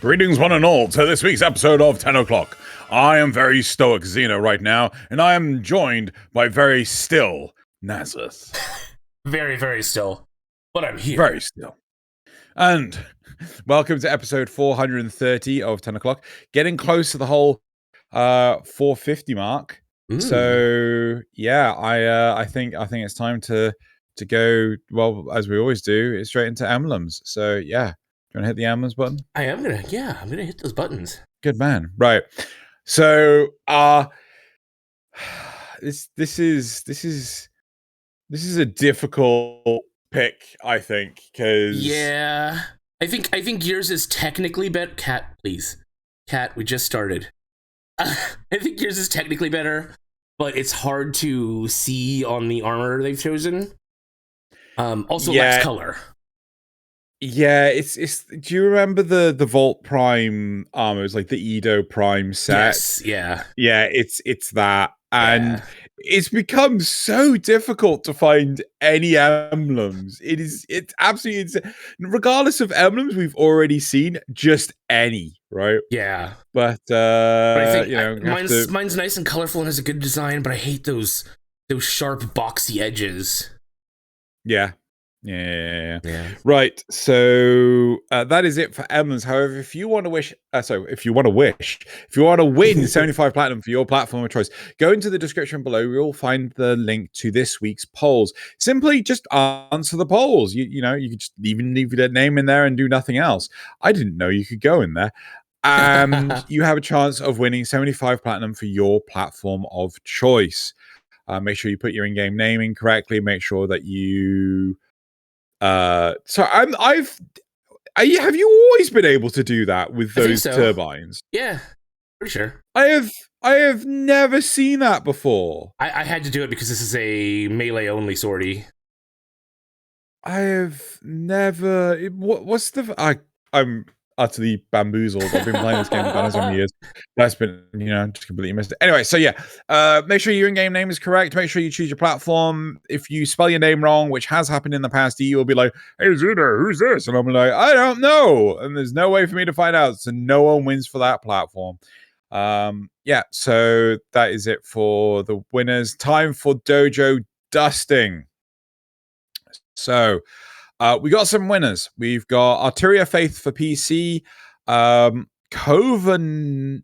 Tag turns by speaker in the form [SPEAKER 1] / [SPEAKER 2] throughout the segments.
[SPEAKER 1] Greetings one and all to this week's episode of Tenno Clock. I am very stoic Xeno right now, and I am joined by very still Nazareth.
[SPEAKER 2] Very, very still. But I'm here.
[SPEAKER 1] Very still. And welcome to episode 430 of 10 o'clock. Getting close to the whole 450 mark. So yeah, I think it's time to go, well, as we always do, straight into Emblems. So yeah. Do you want to hit the Emblems button?
[SPEAKER 2] I'm gonna hit those buttons.
[SPEAKER 1] Good man. Right. So this is a difficult pick, I think, because
[SPEAKER 2] I think yours is technically better. Cat, please. Cat, we just started. I think yours is technically better, but it's hard to see on the armor they've chosen. Also lacks color.
[SPEAKER 1] Yeah, it's. Do you remember the Volt Prime armor? It was like the Edo Prime set.
[SPEAKER 2] Yes, yeah.
[SPEAKER 1] It's that, and it's become so difficult to find any emblems. It's absolutely insane. Regardless of emblems we've already seen, just any, right?
[SPEAKER 2] Yeah,
[SPEAKER 1] but
[SPEAKER 2] I think mine's nice and colorful and has a good design, but I hate those sharp boxy edges.
[SPEAKER 1] Yeah. Right. So that is it for emblems. However, if you want to win 75 platinum for your platform of choice, go into the description below. You'll find the link to this week's polls. Simply just answer the polls. You could just even leave your name in there and do nothing else. I didn't know you could go in there. And you have a chance of winning 75 platinum for your platform of choice. Make sure you put your in-game name in correctly. Make sure that you have you always been able to do that with those turbines?
[SPEAKER 2] Yeah, pretty sure.
[SPEAKER 1] I have never seen that before.
[SPEAKER 2] I had to do it because this is a melee only sortie.
[SPEAKER 1] I have never. What's the? I'm utterly bamboozled. I've been playing this game for so many years. That's been, just completely missed it. Anyway, so yeah, make sure your in-game name is correct. Make sure you choose your platform. If you spell your name wrong, which has happened in the past, you will be like, "Hey, Xeno, who's this?" And I'm like, "I don't know." And there's no way for me to find out. So no one wins for that platform. So that is it for the winners. Time for Dojo Dusting. So we got some winners. We've got Arteria Faith for PC, Covenma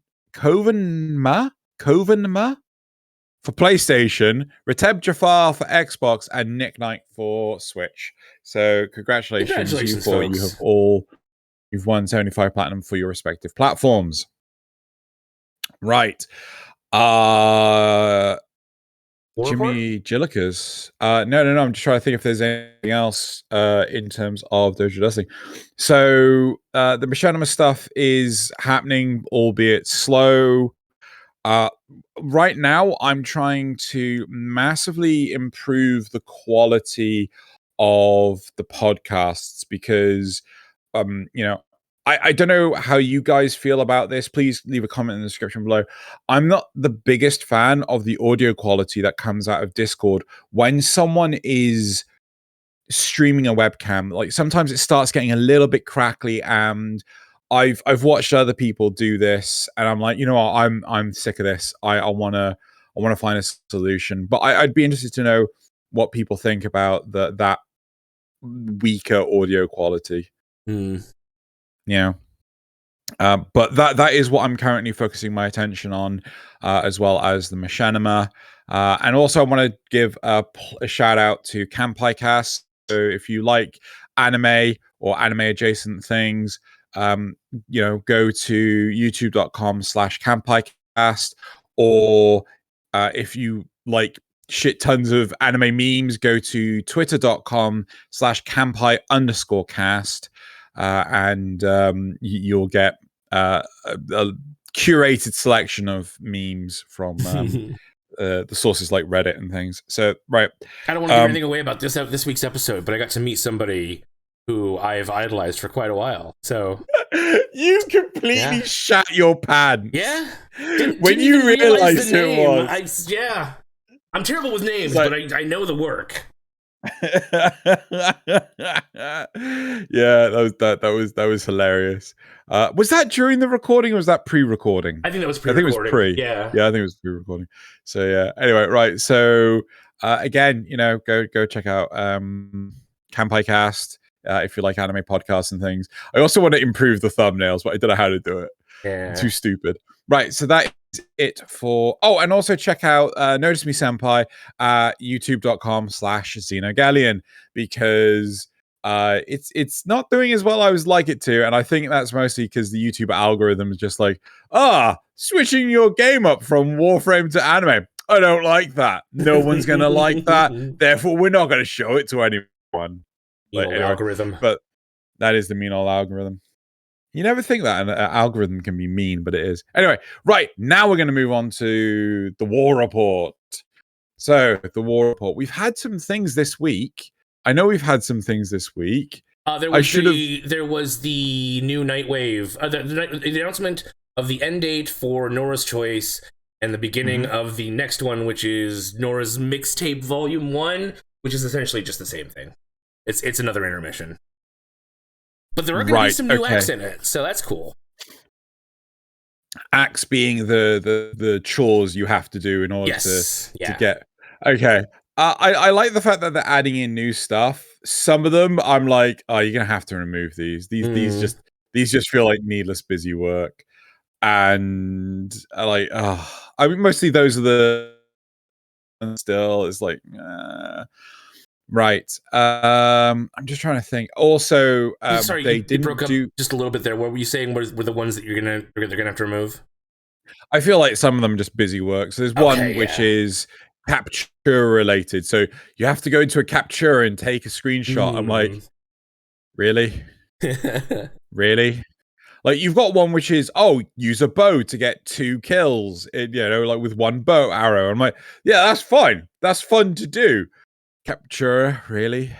[SPEAKER 1] for PlayStation, Reteb Jafar for Xbox, and Nick Knight for Switch. So congratulations to you four. You've won 75 platinum for your respective platforms. Right. Jimmy Gillicas. No. I'm just trying to think if there's anything else in terms of Dojo Dusting. So the Machinima stuff is happening, albeit slow. Right now, I'm trying to massively improve the quality of the podcasts because, I don't know how you guys feel about this. Please leave a comment in the description below. I'm not the biggest fan of the audio quality that comes out of Discord when someone is streaming a webcam. Like sometimes it starts getting a little bit crackly, and I've watched other people do this, and I'm like, you know what, I'm sick of this. I wanna find a solution. But I'd be interested to know what people think about that weaker audio quality. But that is what I'm currently focusing my attention on, as well as the Machinima. And also I want to give a shout out to Kampai Cast. So if you like anime or anime adjacent things, go to youtube.com/KampaiCast, or if you like shit tons of anime memes, go to twitter.com/Kampai_cast. And you'll get a curated selection of memes from the sources like Reddit and things. So, right.
[SPEAKER 2] I don't want to give anything away about this week's episode, but I got to meet somebody who I've idolized for quite a while. So
[SPEAKER 1] you completely shat your pants.
[SPEAKER 2] Yeah.
[SPEAKER 1] When you realized who it was.
[SPEAKER 2] I'm terrible with names, but I know the work.
[SPEAKER 1] Yeah, that was hilarious. Was that during the recording or was that pre-recording?
[SPEAKER 2] I think that was
[SPEAKER 1] I think it was
[SPEAKER 2] pre-recording.
[SPEAKER 1] pre.
[SPEAKER 2] Yeah.
[SPEAKER 1] Yeah, I think it was pre-recording. So yeah. Anyway, right. So again, go check out Kampai Cast if you like anime podcasts and things. I also want to improve the thumbnails, but I don't know how to do it.
[SPEAKER 2] Yeah.
[SPEAKER 1] I'm too stupid. Right. So that is it for. Oh, and also check out Notice Me Senpai at youtube.com/Xenogalleon because it's not doing as well I would like it to, and I think that's mostly because the YouTube algorithm is just like, switching your game up from Warframe to anime. I don't like that. No one's gonna like that. Therefore, we're not gonna show it to anyone.
[SPEAKER 2] Anyway, algorithm.
[SPEAKER 1] But that is the mean old algorithm. You never think that an algorithm can be mean, but it is. Anyway, right now we're going to move on to the War Report. So the War Report. We've had some things this week. I know we've had some things this week.
[SPEAKER 2] There was the new Nightwave, the announcement of the end date for Nora's Choice and the beginning of the next one, which is Nora's Mixtape Volume 1, which is essentially just the same thing. It's another intermission. But there are going to be some new acts in it, so that's cool. Acts
[SPEAKER 1] being the chores you have to do in order to get. Okay. I like the fact that they're adding in new stuff. Some of them, I'm like, oh, you're gonna have to remove these. These just feel like needless busy work. And I mean, mostly those are the. Still, it's like. Right. I'm just trying to think. Also,
[SPEAKER 2] sorry, they broke up just a little bit there. What were you saying? Were the ones that they're gonna have to remove?
[SPEAKER 1] I feel like some of them are just busy work. So there's one which is capture related. So you have to go into a capture and take a screenshot. I'm like, really? Really? Like you've got one which is use a bow to get 2 kills. Like with one bow arrow. I'm like, yeah, that's fine. That's fun to do. Capture, really?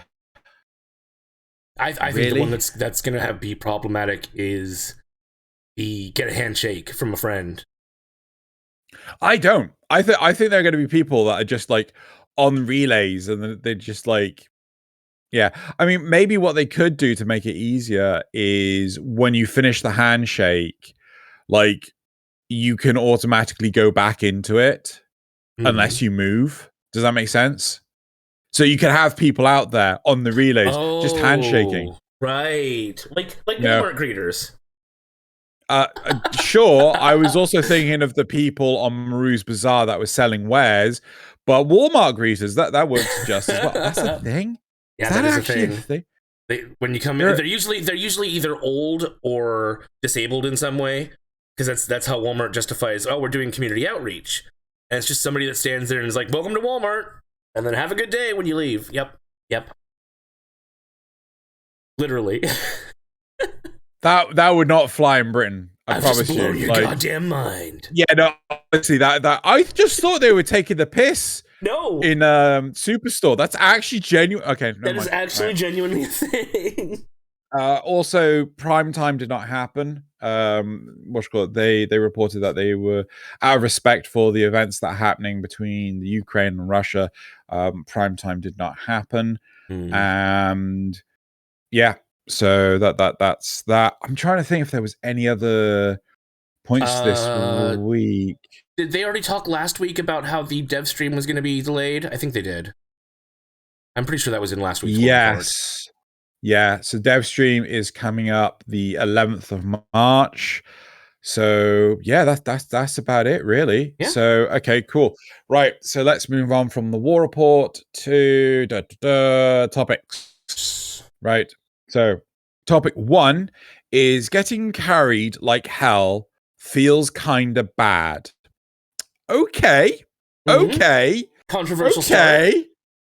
[SPEAKER 2] I think the one that's gonna be problematic is the get a handshake from a friend.
[SPEAKER 1] I don't. I think there are going to be people that are just like on relays and they're just like, yeah. I mean, maybe what they could do to make it easier is when you finish the handshake, like you can automatically go back into it unless you move. Does that make sense? So you can have people out there on the relays just handshaking.
[SPEAKER 2] Right. Like Walmart greeters.
[SPEAKER 1] Sure. I was also thinking of the people on Maru's Bazaar that were selling wares, but Walmart greeters, that works just as well. That's a thing?
[SPEAKER 2] Yeah, that is a thing. When you come in, they're usually either old or disabled in some way, because that's how Walmart justifies, we're doing community outreach. And it's just somebody that stands there and is like, welcome to Walmart. And then have a good day when you leave. Yep. Literally.
[SPEAKER 1] that would not fly in Britain. I promise
[SPEAKER 2] you. Your goddamn mind.
[SPEAKER 1] Yeah, no, honestly, that I just thought they were taking the piss.
[SPEAKER 2] No.
[SPEAKER 1] In Superstore. That's actually genuine. Okay.
[SPEAKER 2] That is actually genuinely a thing.
[SPEAKER 1] Also, prime time did not happen. They reported that they were, out of respect for the events that are happening between the Ukraine and Russia, prime time did not happen. And yeah, so that's that. I'm trying to think if there was any other points this week.
[SPEAKER 2] Did they already talk last week about how the dev stream was going to be delayed? I think they did. I'm pretty sure that was in last week's
[SPEAKER 1] Yes. Yeah, so dev stream is coming up the 11th of March. So yeah, that's about it, really. Yeah. So okay, cool. Right, so let's move on from the War Report to topics. Right. So topic 1 is getting carried like hell feels kinda bad. Okay.
[SPEAKER 2] Controversial
[SPEAKER 1] start.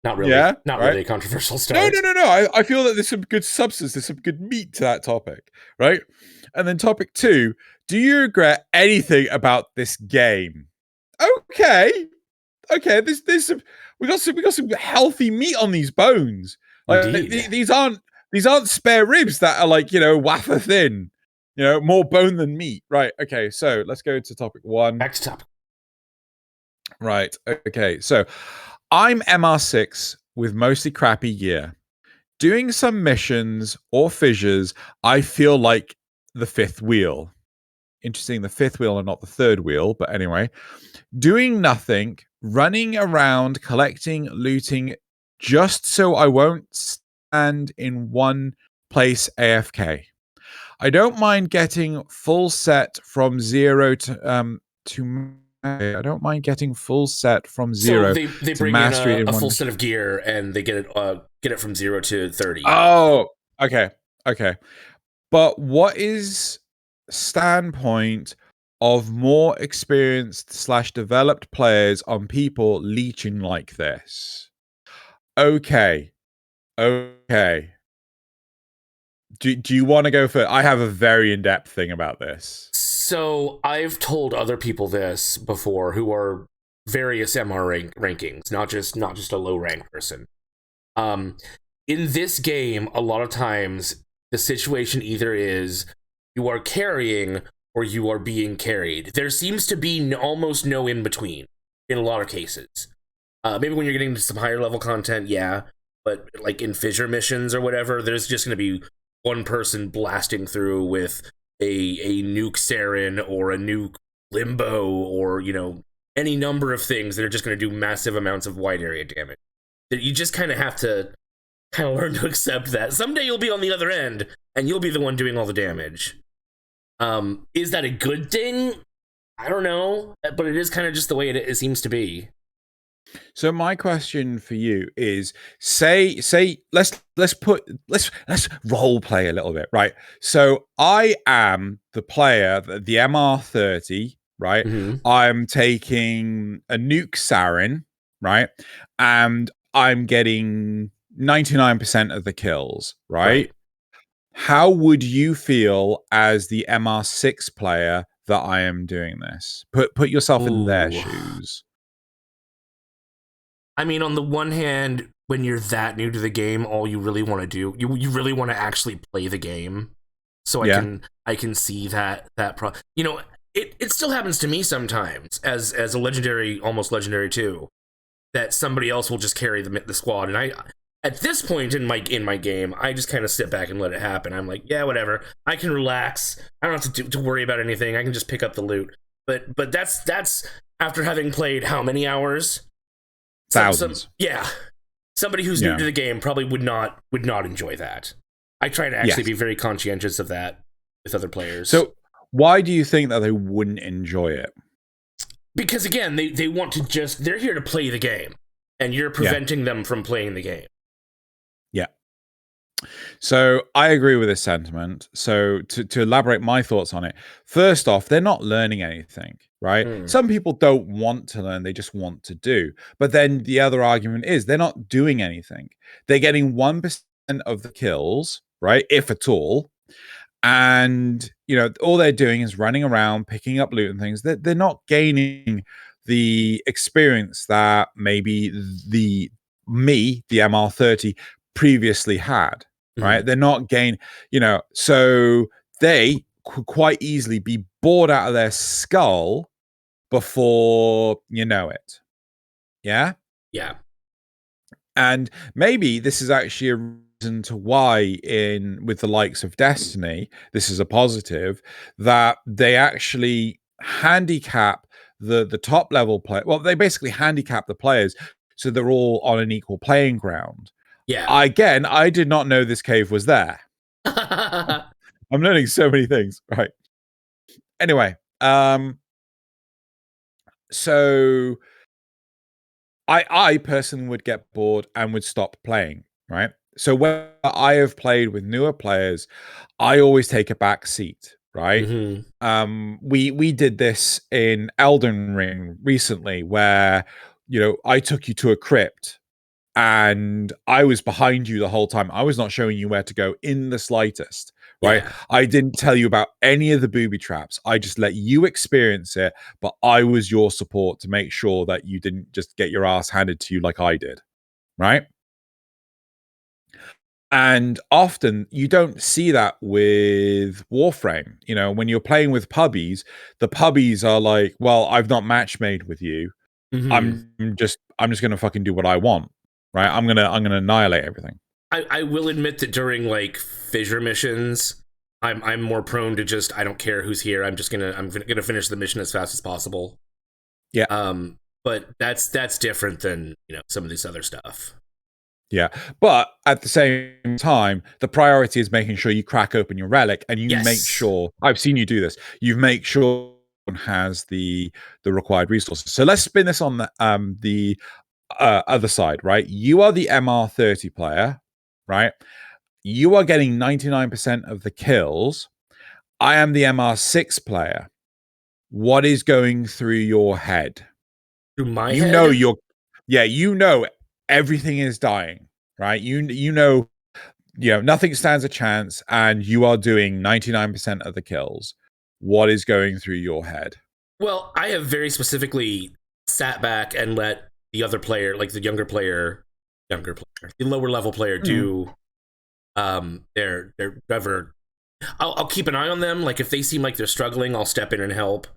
[SPEAKER 2] Not really. Yeah, not really a controversial start.
[SPEAKER 1] No. I feel that there's some good substance, there's some good meat to that topic, right? And then topic 2, do you regret anything about this game? Okay. There's some we got some healthy meat on these bones. Like these aren't spare ribs that are like, wafer thin. More bone than meat. Right. Okay, so let's go to topic 1.
[SPEAKER 2] Back to topic.
[SPEAKER 1] Right. Okay. So I'm MR6 with mostly crappy gear. Doing some missions or fissures, I feel like the fifth wheel. Interesting, the fifth wheel and not the third wheel, but anyway. Doing nothing, running around, collecting, looting, just so I won't stand in one place AFK. I don't mind getting full set from zero to I don't mind getting full set from zero.
[SPEAKER 2] So they bring in a full set of gear and they get it from 0 to 30.
[SPEAKER 1] Oh, okay. But what is standpoint of more experienced / developed players on people leeching like this? Okay. Do you want to go for? I have a very in-depth thing about this.
[SPEAKER 2] So I've told other people this before who are various MR rankings, not just a low rank person. In this game, a lot of times the situation either is you are carrying or you are being carried. There seems to be almost no in between in a lot of cases. Maybe when you're getting to some higher level content, yeah, but like in fissure missions or whatever, there's just going to be one person blasting through with a nuke Saren or a nuke Limbo or, you know, any number of things that are just going to do massive amounts of wide area damage. That you just kind of have to learn to accept that. Someday you'll be on the other end and you'll be the one doing all the damage. Is that a good thing? I don't know, but it is kind of just the way it seems to be.
[SPEAKER 1] So my question for you is, say let's role play a little bit, right? So I am the player, the MR30, right?
[SPEAKER 2] Mm-hmm.
[SPEAKER 1] I'm taking a nuke Saren, right? And I'm getting 99% of the kills, right? How would you feel as the MR6 player that I am doing this? Put yourself in their shoes.
[SPEAKER 2] I mean, on the one hand, when you're that new to the game, all you really want to do, you really want to actually play the game. So I can see that you know, it still happens to me sometimes as a legendary, almost legendary too, that somebody else will just carry the squad, and I at this point in my game, I just kind of sit back and let it happen. I'm like, yeah, whatever. I can relax. I don't have to worry about anything. I can just pick up the loot. But that's after having played how many hours?
[SPEAKER 1] Thousands.
[SPEAKER 2] Yeah. Somebody who's new to the game probably would not enjoy that. I try to actually be very conscientious of that with other players.
[SPEAKER 1] So why do you think that they wouldn't enjoy it?
[SPEAKER 2] Because again, they want to they're here to play the game, and you're preventing them from playing the game.
[SPEAKER 1] Yeah. So I agree with this sentiment. So to elaborate my thoughts on it, first off, they're not learning anything, right? Some people don't want to learn, they just want to do. But then the other argument is they're not doing anything. They're getting 1% of the kills, right? If at all. And, you know, all they're doing is running around, picking up loot and things. They're not gaining the experience that maybe the MR30, previously had, right? They're not gaining, you know, so they could quite easily be bored out of their skull before you know it. Yeah?
[SPEAKER 2] Yeah.
[SPEAKER 1] And maybe this is actually a reason to why with the likes of Destiny, this is a positive, that they actually handicap the top level player. Well, they basically handicap the players so they're all on an equal playing ground.
[SPEAKER 2] Yeah.
[SPEAKER 1] Again, I did not know this cave was there. I'm learning so many things. Right. Anyway, so I personally would get bored and would stop playing, right? So when I have played with newer players, I always take a back seat, right? We did this in Elden Ring recently where, you know, I took you to a crypt and I was behind you the whole time. I was not showing you where to go in the slightest, right? Yeah. I didn't tell you about any of the booby traps. I just let you experience it, but I was your support to make sure that you didn't just get your ass handed to you like I did, right? And often you don't see that with Warframe. You know, when you're playing with pubbies, the pubbies are like, well, I've not match made with you. I'm just going to fucking do what I want. right? I'm gonna annihilate everything.
[SPEAKER 2] I will admit that during like fissure missions, I'm more prone to just I don't care who's here. I'm gonna finish the mission as fast as possible.
[SPEAKER 1] Yeah.
[SPEAKER 2] But that's different than some of this other stuff.
[SPEAKER 1] Yeah, but at the same time, the priority is making sure you crack open your relic and you make sure. I've seen you do this. You make sure one has the required resources. So let's spin this on the other side, right? You are the MR30 player, right? You are getting 99% of the kills. I am the MR6 player. What is going through your head?
[SPEAKER 2] Through my
[SPEAKER 1] head? You know everything is dying, right? You know nothing stands a chance, and you are doing 99% of the kills. What is going through your head?
[SPEAKER 2] Well, I have very specifically sat back and let the other player, like the the lower level player, do their whatever. I'll keep an eye on them. Like if they seem like they're struggling, I'll step in and help.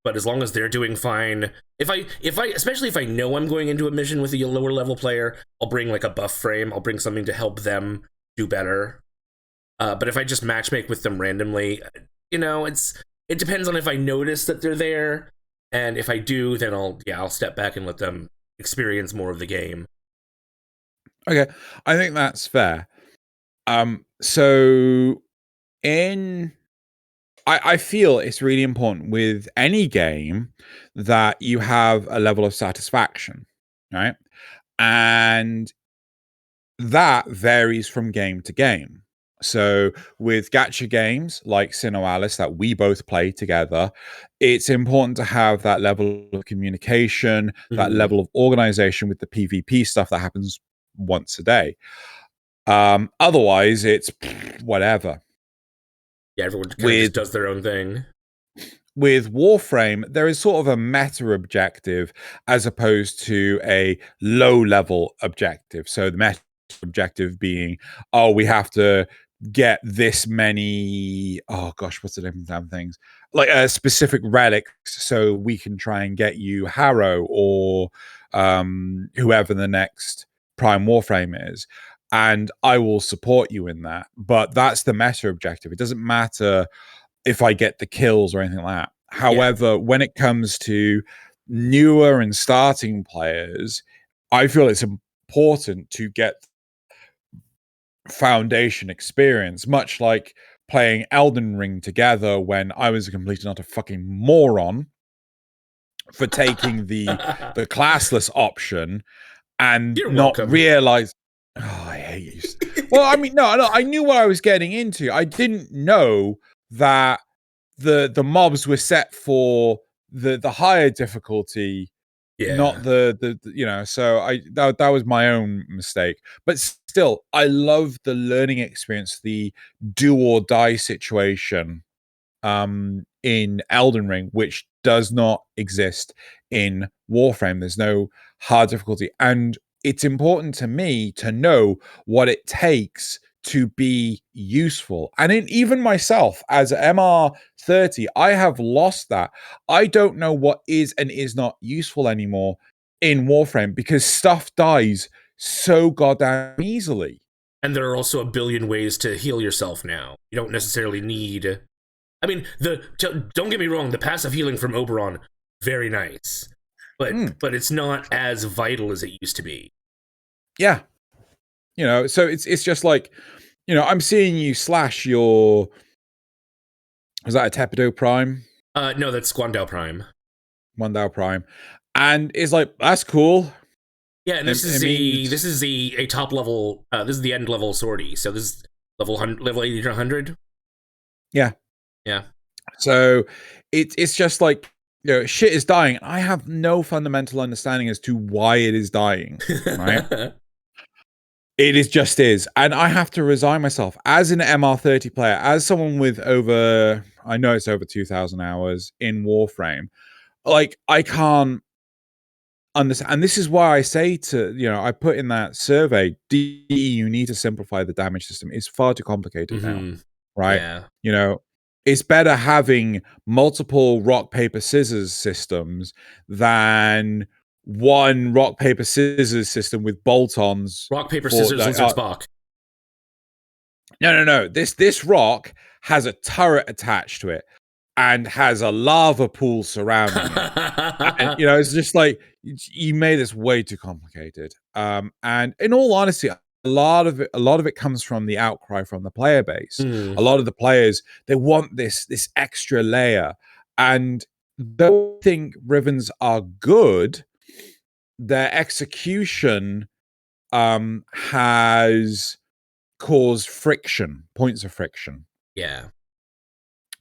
[SPEAKER 2] But as long as they're doing fine, if I especially if I know I'm going into a mission with a lower level player, I'll bring like a buff frame. I'll bring something to help them do better. But if I just matchmake with them randomly, it depends on if I notice that they're there, and if I do, then I'll step back and let them experience more of the game.
[SPEAKER 1] Okay, I think that's fair. So I feel it's really important with any game that you have a level of satisfaction, right? And that varies from game to game. So with gacha games like Xeno that we both play together, it's important to have that level of communication, that level of organization with the PvP stuff that happens once a day. Otherwise, it's whatever.
[SPEAKER 2] Yeah, everyone just does their own thing.
[SPEAKER 1] With Warframe, there is sort of a meta objective as opposed to a low-level objective. So the meta objective being, we have to get this many, what's the different damn things? Like specific relics so we can try and get you Harrow or whoever the next Prime Warframe is. And I will support you in that. But that's the meta objective. It doesn't matter if I get the kills or anything like that. However, when it comes to newer and starting players, I feel it's important to get foundation experience, much like playing Elden Ring together when I was a complete and utter fucking moron for taking the classless option and not realize. Oh, I hate you. Well, I mean, no, I knew what I was getting into. I didn't know that the mobs were set for the higher difficulty, not the so that was my own mistake. But still, I love the learning experience, the do or die situation in Elden Ring, which does not exist in Warframe. There's no hard difficulty, and it's important to me to know what it takes to be useful. And even myself as MR30, I have lost that. I don't know what is and is not useful anymore in Warframe because stuff dies so goddamn easily.
[SPEAKER 2] And there are also a billion ways to heal yourself now. You don't necessarily need... I mean, don't get me wrong, the passive healing from Oberon, very nice. But it's not as vital as it used to be.
[SPEAKER 1] Yeah. So it's just like, I'm seeing you slash your... Was that a Tepido Prime?
[SPEAKER 2] No, that's Squandao Prime.
[SPEAKER 1] Squandao Prime. And it's like, that's cool.
[SPEAKER 2] Yeah, and this is a top level, this is the end level sortie. So this is level 80 to 100.
[SPEAKER 1] Yeah.
[SPEAKER 2] Yeah.
[SPEAKER 1] So it's just like, shit is dying. I have no fundamental understanding as to why it is dying, right? It just is. And I have to resign myself as an MR30 player, as someone with I know it's over 2,000 hours in Warframe. Like, I can't understand. And this is why I say I put in that survey, you need to simplify the damage system. It's far too complicated now, right? Yeah. It's better having multiple rock, paper, scissors systems than one rock paper scissors system with bolt-ons.
[SPEAKER 2] Rock paper scissors lizard Spock.
[SPEAKER 1] No. This rock has a turret attached to it and has a lava pool surrounding it. And, it's just like, you made this way too complicated. And in all honesty, a lot of it comes from the outcry from the player base. A lot of the players, they want this extra layer. And though I think Rivens are good, their execution has caused points of friction.
[SPEAKER 2] Yeah.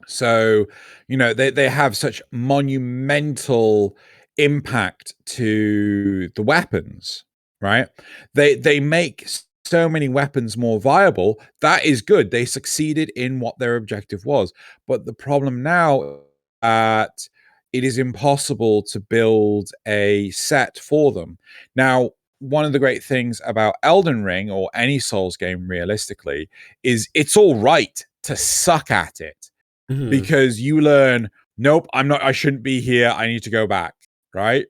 [SPEAKER 1] So, they have such monumental impact to the weapons, right? They make so many weapons more viable. That is good. They succeeded in what their objective was. But the problem now is that it is impossible to build a set for them. Now, one of the great things about Elden Ring, or any Souls game realistically, is it's all right to suck at it. Because you learn, nope, I shouldn't be here. I need to go back. Right.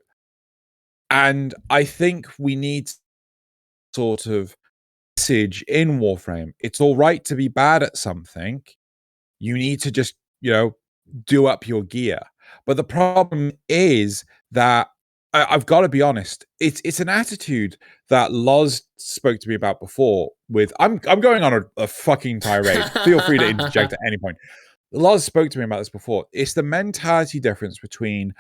[SPEAKER 1] And I think we need sort of message in Warframe. It's all right to be bad at something. You need to just, do up your gear. But the problem is that I've got to be honest. It's an attitude that Loz spoke to me about before. I'm going on a fucking tirade. Feel free to interject at any point. Loz spoke to me about this before. It's the mentality difference between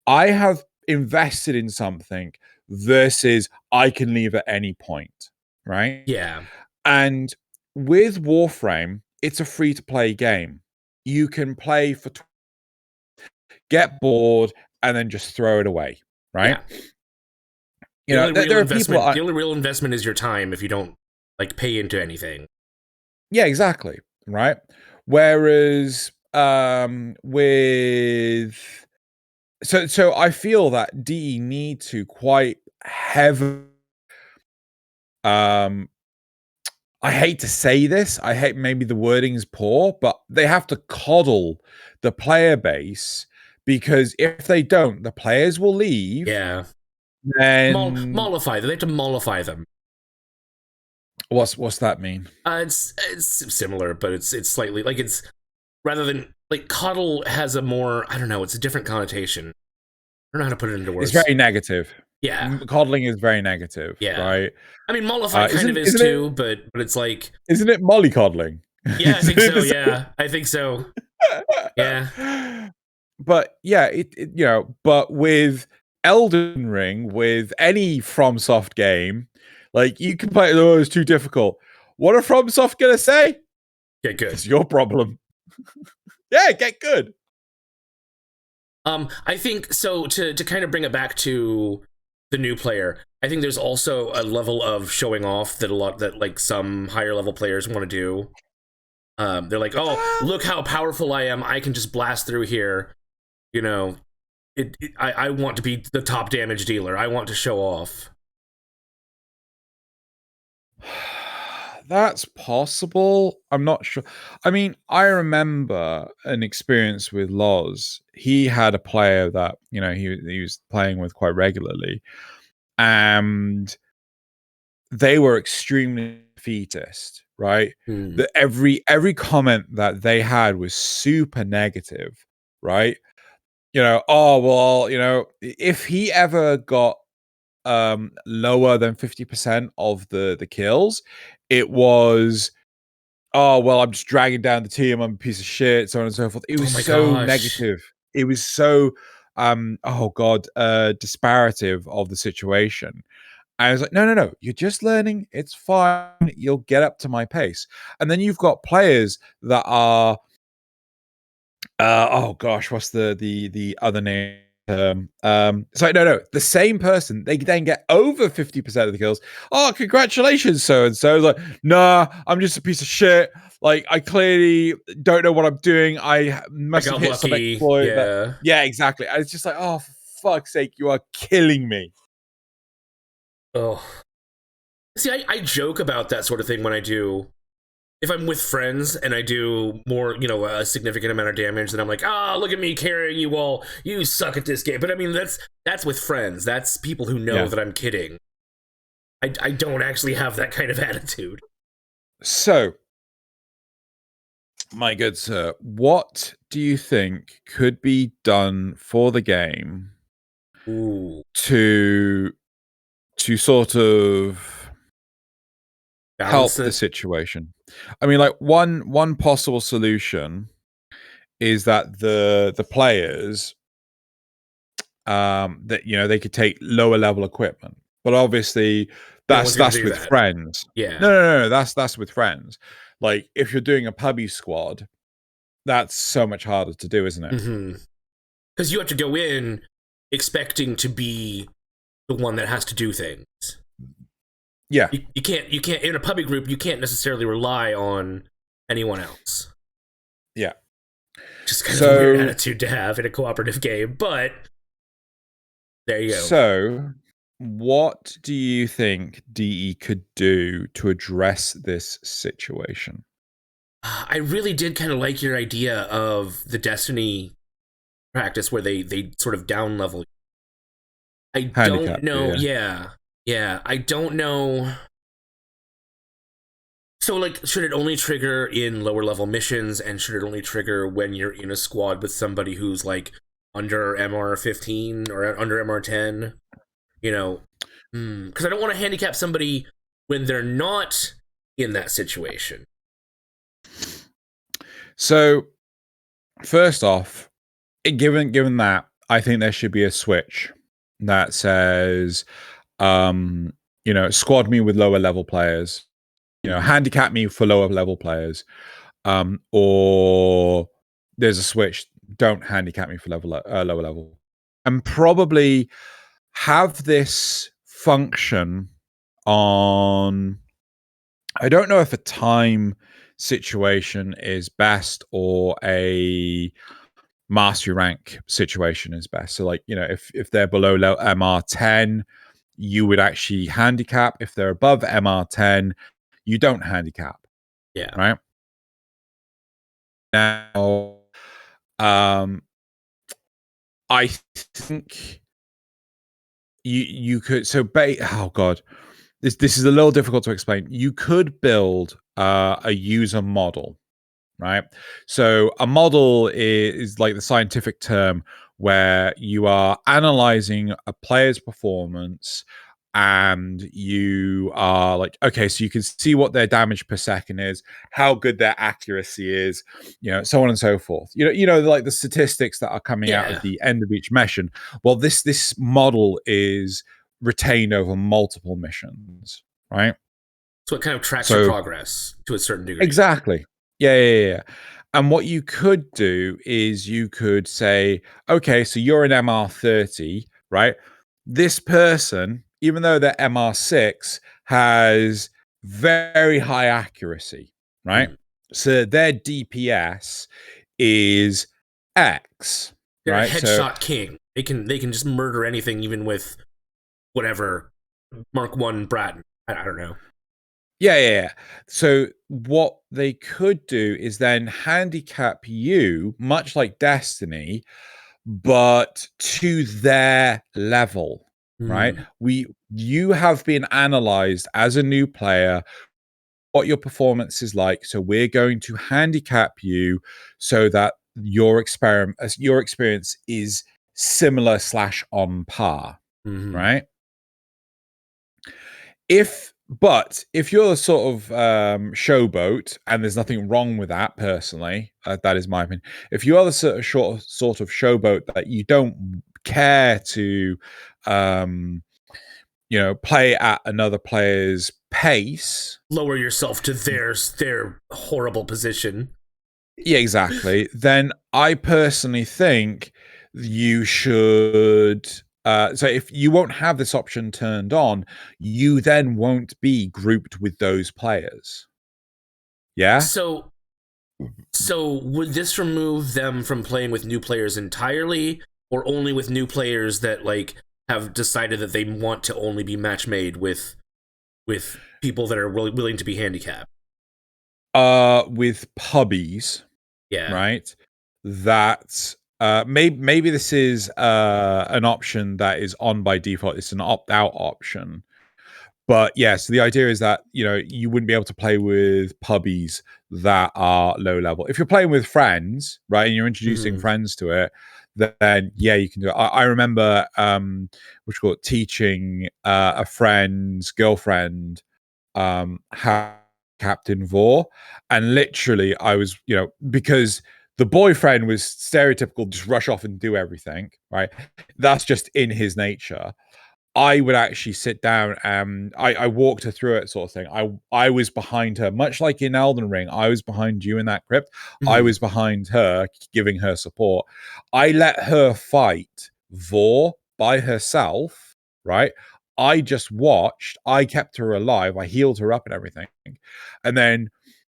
[SPEAKER 1] I have invested in something versus I can leave at any point, right?
[SPEAKER 2] Yeah.
[SPEAKER 1] And with Warframe, it's a free-to-play game. You can play for get bored and then just throw it away, right?
[SPEAKER 2] Yeah. The only real investment is your time if you don't pay into anything.
[SPEAKER 1] Yeah, exactly. Right. Whereas with so I feel that DE need to quite heavily I hate to say this, maybe the wording is poor, but they have to coddle the player base, because if they don't, the players will leave.
[SPEAKER 2] Yeah.
[SPEAKER 1] Then
[SPEAKER 2] mollify them. They have to mollify them.
[SPEAKER 1] What's that mean?
[SPEAKER 2] It's similar, but it's slightly it's rather than coddle has a more, I don't know, it's a different connotation. I don't know how to put it into words.
[SPEAKER 1] It's very negative.
[SPEAKER 2] Yeah.
[SPEAKER 1] Coddling is very negative.
[SPEAKER 2] Yeah.
[SPEAKER 1] Right.
[SPEAKER 2] I mean, mollify kind of is too, but it's
[SPEAKER 1] isn't it mollycoddling?
[SPEAKER 2] Yeah, I think so. Yeah, I think so. Yeah.
[SPEAKER 1] But yeah, but with Elden Ring, with any FromSoft game, you can play, it's too difficult. What are FromSoft gonna say?
[SPEAKER 2] Get good.
[SPEAKER 1] It's your problem. Yeah, get good.
[SPEAKER 2] I think so. To kind of bring it back to the new player, I think there's also a level of showing off that some higher level players want to do. They're like, oh, look how powerful I am. I can just blast through here. I want to be the top damage dealer. I want to show off.
[SPEAKER 1] That's possible. I'm not sure. I mean, I remember an experience with Loz. He had a player that, he was playing with quite regularly. And they were extremely defeatist, right? That every comment that they had was super negative, right? Oh well, if he ever got lower than 50% of the kills, it was, oh well, I'm just dragging down the team, I'm a piece of shit, so on and so forth. It was negative. It was so disparative of the situation. I was like, no, you're just learning. It's fine. You'll get up to my pace. And then you've got players that are, what's the other name? The same person, they then get over 50% of the kills. Oh, congratulations, so and so. Like, nah, I'm just a piece of shit. I clearly don't know what I'm doing. I must have hit some exploit. Yeah, exactly. And it's just like, oh, for fuck's sake, you are killing me.
[SPEAKER 2] Oh, see, I joke about that sort of thing when I do if I'm with friends and I do more, a significant amount of damage, then I'm like, look at me carrying you all. You suck at this game. But I mean, that's with friends. That's people who know that I'm kidding. I don't actually have that kind of attitude.
[SPEAKER 1] So, my good sir, what do you think could be done for the game to sort of help the situation? I mean, like one possible solution is that the players that they could take lower level equipment, but obviously that's with friends.
[SPEAKER 2] Yeah.
[SPEAKER 1] No, that's with friends. Like if you're doing a pubby squad, that's so much harder to do, isn't it?
[SPEAKER 2] Because you have to go in expecting to be the one that has to do things.
[SPEAKER 1] Yeah.
[SPEAKER 2] You can't in a pubby group, you can't necessarily rely on anyone else.
[SPEAKER 1] Yeah.
[SPEAKER 2] Just kind of a weird attitude to have in a cooperative game, but there you go.
[SPEAKER 1] So, what do you think DE could do to address this situation?
[SPEAKER 2] I really did kind of like your idea of the Destiny practice where they sort of down level. I don't know. Yeah. I don't know. So, like, should it only trigger in lower level missions, and should it only trigger when you're in a squad with somebody who's like under MR 15 or under MR 10? Because I don't want to handicap somebody when they're not in that situation.
[SPEAKER 1] So, first off, given that, I think there should be a switch that says, squad me with lower level players, handicap me for lower level players, or there's a switch, don't handicap me for lower level, and probably have this function on. I don't know if a time situation is best or a mastery rank situation is best. So, like, if they're below MR10, you would actually handicap. If they're above MR10, you don't handicap.
[SPEAKER 2] Yeah.
[SPEAKER 1] Right. Now, I think you could. So, oh god, this is a little difficult to explain. You could build a user model, right? So a model is like the scientific term where you are analyzing a player's performance, and you are like, okay, so you can see what their damage per second is, how good their accuracy is, so on and so forth. Like the statistics that are coming out at the end of each mission. Well, this model is retained over multiple missions, right?
[SPEAKER 2] So it kind of tracks your progress to a certain degree.
[SPEAKER 1] Exactly. Yeah. And what you could do is you could say, okay, so you're an MR30, right? This person, even though they're MR6, has very high accuracy, right? So their DPS is X.
[SPEAKER 2] They're
[SPEAKER 1] right?
[SPEAKER 2] a headshot king. They can just murder anything, even with whatever Mark 1 Bratton. I don't know.
[SPEAKER 1] Yeah. So what they could do is then handicap you, much like Destiny, but to their level, right? You have been analyzed as a new player, what your performance is like. So we're going to handicap you so that your experience is similar / on par, right? If you're a sort of showboat, and there's nothing wrong with that, personally, that is my opinion. If you are the sort of showboat that you don't care to, play at another player's pace,
[SPEAKER 2] lower yourself to their horrible position.
[SPEAKER 1] Yeah, exactly. Then I personally think you should. So if you won't have this option turned on, you then won't be grouped with those players. Yeah.
[SPEAKER 2] So would this remove them from playing with new players entirely, or only with new players that like have decided that they want to only be match made with people that are willing to be handicapped?
[SPEAKER 1] with pubbies,
[SPEAKER 2] Yeah.
[SPEAKER 1] right? That maybe this is an option that is on by default. It's an opt-out option. But yeah, so the idea is that, you wouldn't be able to play with pubbies that are low level. If you're playing with friends, right, and you're introducing friends to it, then yeah, you can do it. I remember teaching a friend's girlfriend how Captain Vor, and literally I was, because the boyfriend was stereotypical, just rush off and do everything, right? That's just in his nature. I would actually sit down and I walked her through it, sort of thing. I was behind her, much like in Elden Ring. I was behind you in that crypt. I was behind her, giving her support. I let her fight Vor by herself, right? I just watched. I kept her alive. I healed her up and everything. And then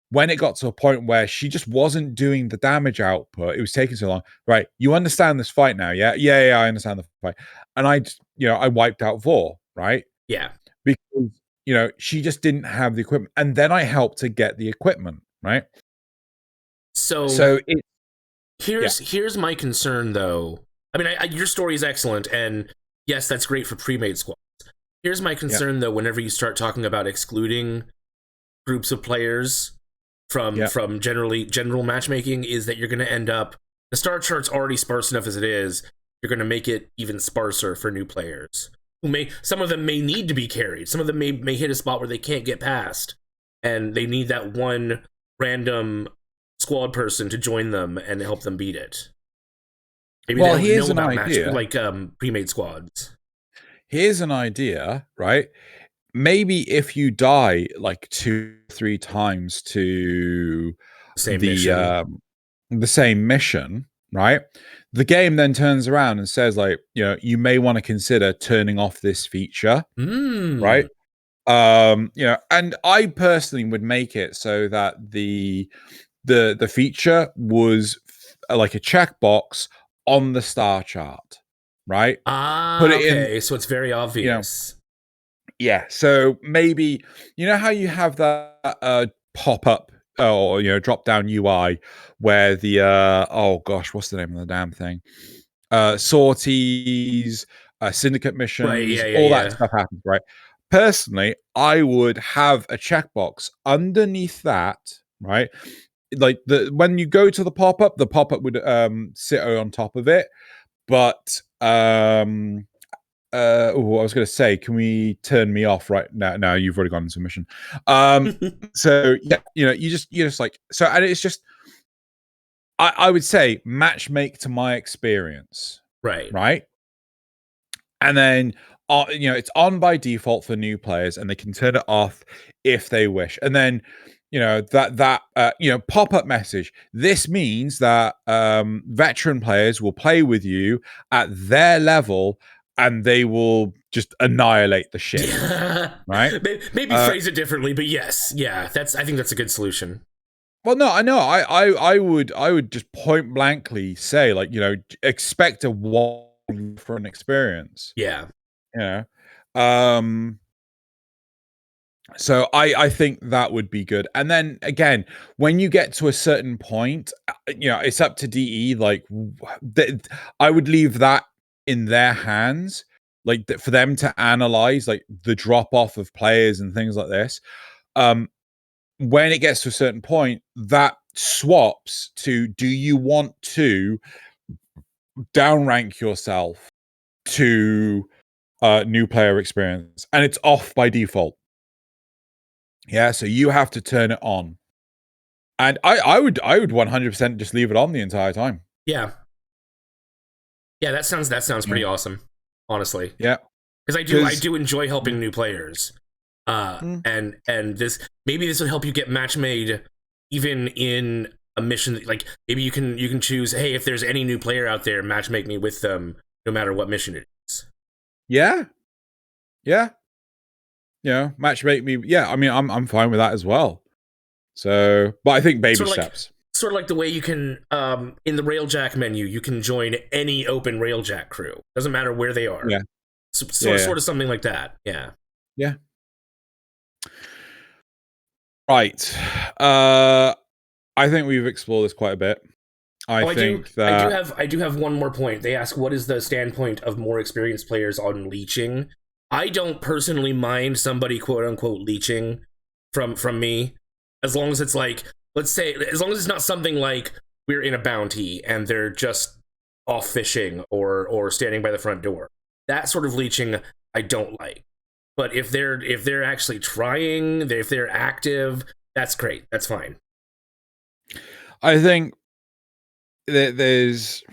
[SPEAKER 1] when it got to a point where she just wasn't doing the damage output, it was taking so long. Right, you understand this fight now, yeah? Yeah, I understand the fight. And I wiped out Vor, right?
[SPEAKER 2] Yeah.
[SPEAKER 1] Because, she just didn't have the equipment. And then I helped to get the equipment, right?
[SPEAKER 2] So
[SPEAKER 1] it
[SPEAKER 2] here's my concern, though. I mean, your story is excellent, and yes, that's great for pre-made squads. Here's my concern, though, whenever you start talking about excluding groups of players from general matchmaking, is that you're going to end up, the star chart's already sparse enough as it is, you're going to make it even sparser for new players. Some of them may need to be carried. Some of them may hit a spot where they can't get past, and they need that one random squad person to join them and help them beat it. Maybe they don't know about like pre-made squads.
[SPEAKER 1] Here's an idea, right? Maybe if you die like 2-3 times to the same mission, right? The game then turns around and says, like, you may want to consider turning off this feature, right? And I personally would make it so that the feature was like a checkbox on the star chart, right?
[SPEAKER 2] Put it in, so it's very obvious.
[SPEAKER 1] Yeah, so maybe how you have that pop-up or drop down UI where the oh gosh, what's the name of the damn thing? Sorties, syndicate missions,
[SPEAKER 2] right,
[SPEAKER 1] all that stuff happens, right? Personally, I would have a checkbox underneath that, right? Like when you go to the pop-up would sit on top of it, but I was going to say, can we turn me off right now? No, you've already gone into mission. So yeah, you're just like, so, and it's just, I would say matchmake to my experience, right, and then it's on by default for new players, and they can turn it off if they wish, and then that pop-up message. This means that veteran players will play with you at their level, and they will just annihilate the shit, right?
[SPEAKER 2] Maybe phrase it differently, but yes, yeah, I think that's a good solution.
[SPEAKER 1] Well, no, I know. I would just point blankly say, like, expect a one for an experience.
[SPEAKER 2] Yeah.
[SPEAKER 1] So I think that would be good. And then again, when you get to a certain point, it's up to DE. Like, I would leave that in their hands, like for them to analyze, like the drop off of players and things like this. When it gets to a certain point, that swaps to, do you want to downrank yourself to new player experience? And it's off by default. Yeah, so you have to turn it on. And I would 100% just leave it on the entire time.
[SPEAKER 2] Yeah. Yeah, that sounds pretty awesome, honestly.
[SPEAKER 1] Yeah.
[SPEAKER 2] Because I do enjoy helping new players. And this will help you get match made even in a mission. Like, maybe you can choose, hey, if there's any new player out there, match make me with them no matter what mission it is.
[SPEAKER 1] Yeah. Match make me. Yeah, I mean, I'm fine with that as well. So, but I think baby steps.
[SPEAKER 2] Sort of like the way you can, in the Railjack menu, you can join any open Railjack crew. Doesn't matter where they are.
[SPEAKER 1] Yeah.
[SPEAKER 2] Sort of something like that. Yeah.
[SPEAKER 1] Yeah. Right. I think we've explored this quite a bit. I
[SPEAKER 2] do have one more point. They ask, what is the standpoint of more experienced players on leeching? I don't personally mind somebody quote unquote leeching from me, as long as it's like, let's say, as long as it's not something like we're in a bounty and they're just off fishing or standing by the front door. That sort of leeching I don't like. But if they're actually trying, if they're active, that's great. That's fine.
[SPEAKER 1] I think there's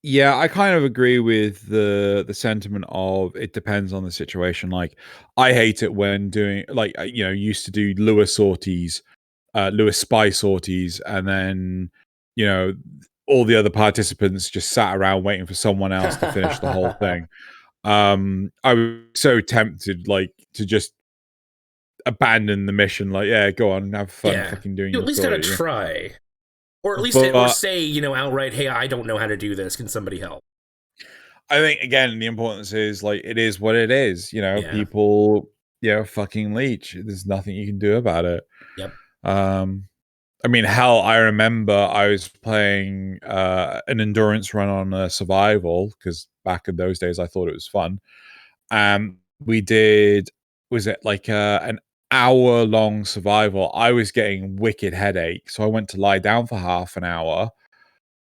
[SPEAKER 1] yeah, I kind of agree with the sentiment of it depends on the situation. Like, I hate it when doing like used to do Lewis sorties, Lewis spy sorties, and then all the other participants just sat around waiting for someone else to finish the whole thing. I was so tempted, like, to just abandon the mission. Like, yeah, go on, have fun, fucking doing.
[SPEAKER 2] You at least gotta try, or at least or say outright, hey, I don't know how to do this. Can somebody help?
[SPEAKER 1] I think again, the importance is like it is what it is. People, fucking leech. There's nothing you can do about it.
[SPEAKER 2] Yep.
[SPEAKER 1] I mean, hell, I remember I was playing an endurance run on a survival because back in those days I thought it was fun. We did, was it like an hour-long survival? I was getting wicked headache, so I went to lie down for half an hour.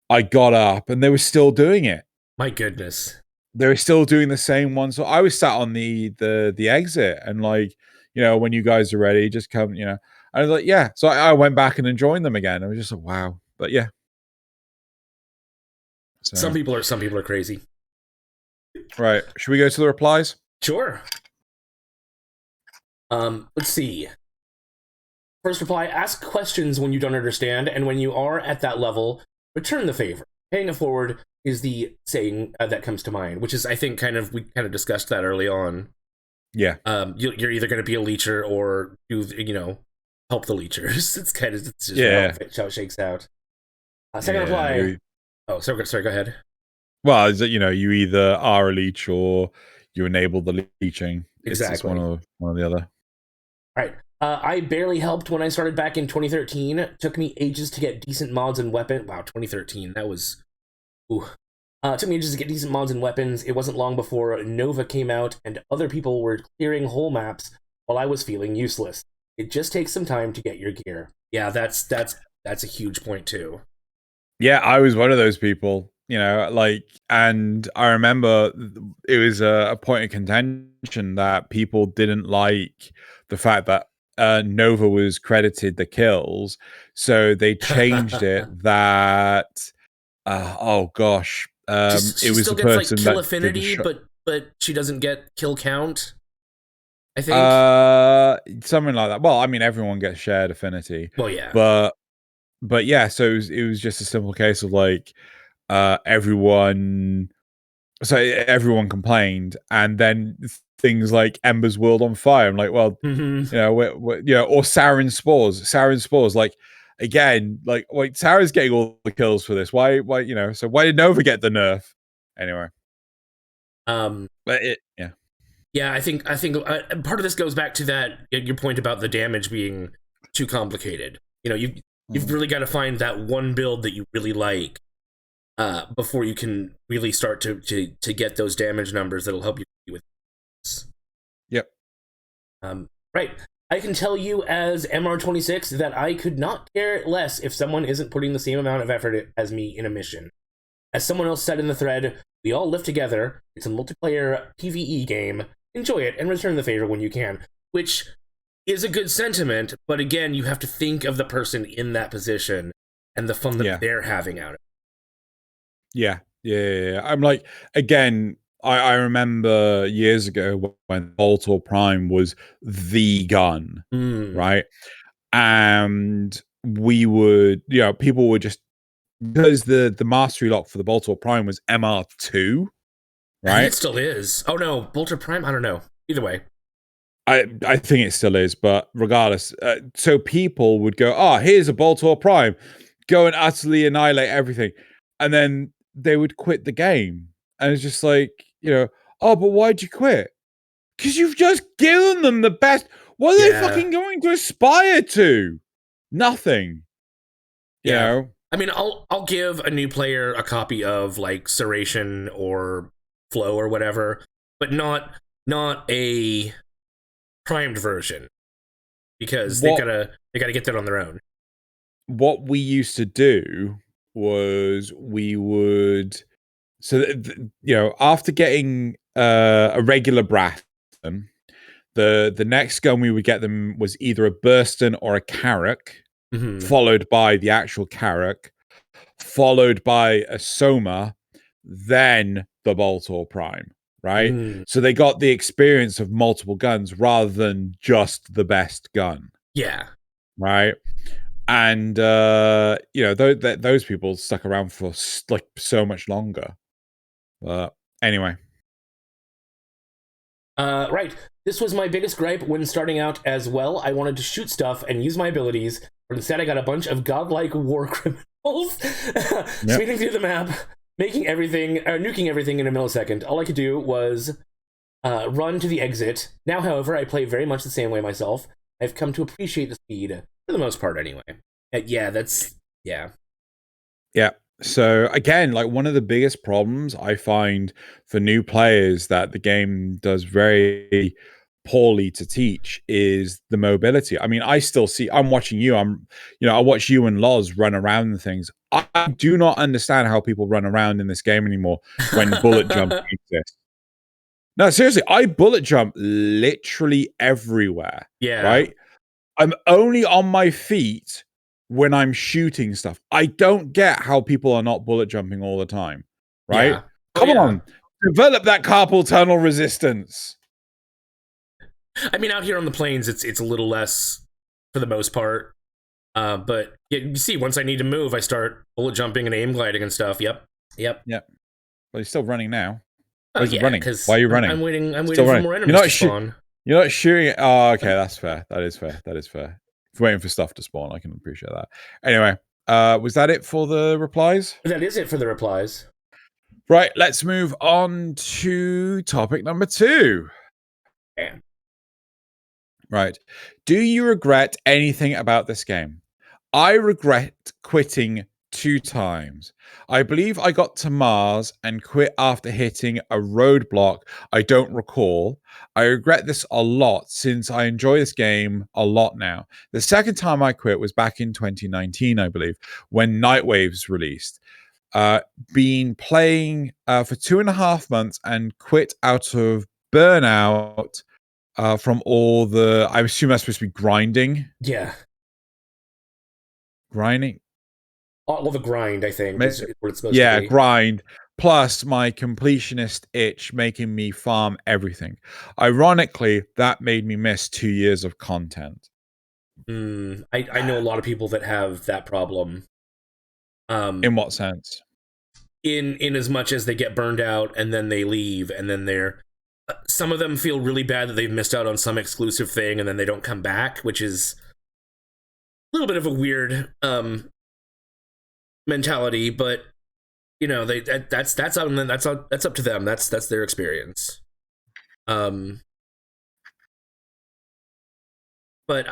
[SPEAKER 1] I got up and they were still doing it.
[SPEAKER 2] My goodness.
[SPEAKER 1] They were still doing the same one. So I was sat on the exit and like, when you guys are ready, just come, I was like, yeah. So I went back and joined them again. I was just like, wow. But yeah.
[SPEAKER 2] So. Some people are crazy.
[SPEAKER 1] Right. Should we go to the replies?
[SPEAKER 2] Sure. Let's see. First reply, ask questions when you don't understand, and when you are at that level, return the favor. Paying it forward is the saying that comes to mind, which is, I think, we kind of discussed that early on.
[SPEAKER 1] Yeah.
[SPEAKER 2] You're either going to be a leecher or help the leechers. It's just how it shakes out. Second reply. Oh, sorry, go ahead.
[SPEAKER 1] Well, is that you either are a leech or you enable the leeching.
[SPEAKER 2] Exactly.
[SPEAKER 1] It's one or the other.
[SPEAKER 2] All right. I barely helped when I started back in 2013. It took me ages to get decent mods and weapons. Wow, 2013. That was... Ooh. It took me ages to get decent mods and weapons. It wasn't long before Nova came out and other people were clearing whole maps while I was feeling useless. It just takes some time to get your gear. Yeah, that's a huge point too.
[SPEAKER 1] Yeah, I was one of those people, and I remember it was a point of contention that people didn't like the fact that Nova was credited the kills, so they changed it that oh gosh,
[SPEAKER 2] it was the person kill affinity, but she doesn't get kill count. I
[SPEAKER 1] think something like that. Well, I mean, everyone gets shared affinity.
[SPEAKER 2] Well, yeah,
[SPEAKER 1] but yeah. So it was just a simple case of like everyone complained, and then things like Ember's World on Fire. I'm like, well, or Sarin Spores. Like, again, like, wait, Sarah's getting all the kills for this. Why, so why did Nova get the nerf? Anyway. But
[SPEAKER 2] yeah, I think part of this goes back to that your point about the damage being too complicated. You've really got to find that one build that you really like before you can really start to get those damage numbers that'll help you with this.
[SPEAKER 1] Yep.
[SPEAKER 2] Right. I can tell you as MR26 that I could not care less if someone isn't putting the same amount of effort as me in a mission. As someone else said in the thread, we all live together. It's a multiplayer PvE game. Enjoy it and return the favor when you can, which is a good sentiment, but again, you have to think of the person in that position and the fun that they're having out of it.
[SPEAKER 1] Yeah. I'm like, again, I remember years ago when Voltor Prime was the gun, right? And we would, people would just, because the mastery lock for the Voltor Prime was MR2, right?
[SPEAKER 2] It still is. Oh no, Voltor Prime? I don't know. Either way.
[SPEAKER 1] I think it still is, but regardless. So people would go, oh, here's a Voltor Prime. Go and utterly annihilate everything. And then they would quit the game. And it's just like, oh, but why'd you quit? Because you've just given them the best. What are they fucking going to aspire to? Nothing. You know?
[SPEAKER 2] I mean, I'll give a new player a copy of like Serration or Flow or whatever, but not a primed version, because they gotta get that on their own.
[SPEAKER 1] What we used to do was we would, after getting a regular Braxton, the next gun we would get them was either a Burston or a Carrack, followed by the actual Carrack, followed by a Soma, then the Bolt or Prime, right? So they got the experience of multiple guns rather than just the best gun.
[SPEAKER 2] Yeah.
[SPEAKER 1] Right? And, those people stuck around for like so much longer. But anyway.
[SPEAKER 2] Right. This was my biggest gripe when starting out as well. I wanted to shoot stuff and use my abilities, but instead I got a bunch of godlike war criminals speeding through the map, nuking everything in a millisecond. All I could do was run to the exit. Now, however, I play very much the same way myself. I've come to appreciate the speed, for the most part anyway. Yeah.
[SPEAKER 1] So again, like one of the biggest problems I find for new players that the game does very poorly to teach is the mobility. I mean, I'm watching you. I watch you and Loz run around and things. I do not understand how people run around in this game anymore when bullet jump exists. No, seriously, I bullet jump literally everywhere.
[SPEAKER 2] Yeah.
[SPEAKER 1] Right? I'm only on my feet when I'm shooting stuff. I don't get how people are not bullet jumping all the time. Right?
[SPEAKER 2] Yeah.
[SPEAKER 1] Come on. Develop that carpal tunnel resistance.
[SPEAKER 2] I mean, out here on the plains, it's a little less for the most part. But you see, once I need to move, I start bullet jumping and aim gliding and stuff. Yep.
[SPEAKER 1] Well, you're still running now.
[SPEAKER 2] Why
[SPEAKER 1] are you running?
[SPEAKER 2] I'm waiting for more enemies to spawn.
[SPEAKER 1] You're not shooting. Oh, okay, that's fair. That is fair. If you're waiting for stuff to spawn, I can appreciate that. Anyway, was that it for the replies?
[SPEAKER 2] That is it for the replies.
[SPEAKER 1] Right, let's move on to topic number 2.
[SPEAKER 2] Yeah.
[SPEAKER 1] Right. Do you regret anything about this game? I regret quitting 2 times. I believe I got to Mars and quit after hitting a roadblock I don't recall. I regret this a lot since I enjoy this game a lot now. The second time I quit was back in 2019, I believe, when Nightwaves released. Been playing for 2.5 months and quit out of burnout from all the, I assume that's supposed to be grinding.
[SPEAKER 2] Yeah.
[SPEAKER 1] Grinding?
[SPEAKER 2] All the grind, I think, is what it's supposed to be.
[SPEAKER 1] Yeah, grind. Plus my completionist itch making me farm everything. Ironically, that made me miss 2 years of content.
[SPEAKER 2] I know a lot of people that have that problem.
[SPEAKER 1] In what sense?
[SPEAKER 2] In as much as they get burned out and then they leave, and then some of them feel really bad that they've missed out on some exclusive thing, and then they don't come back, which is a little bit of a weird mentality, but that's up to them. That's their experience. But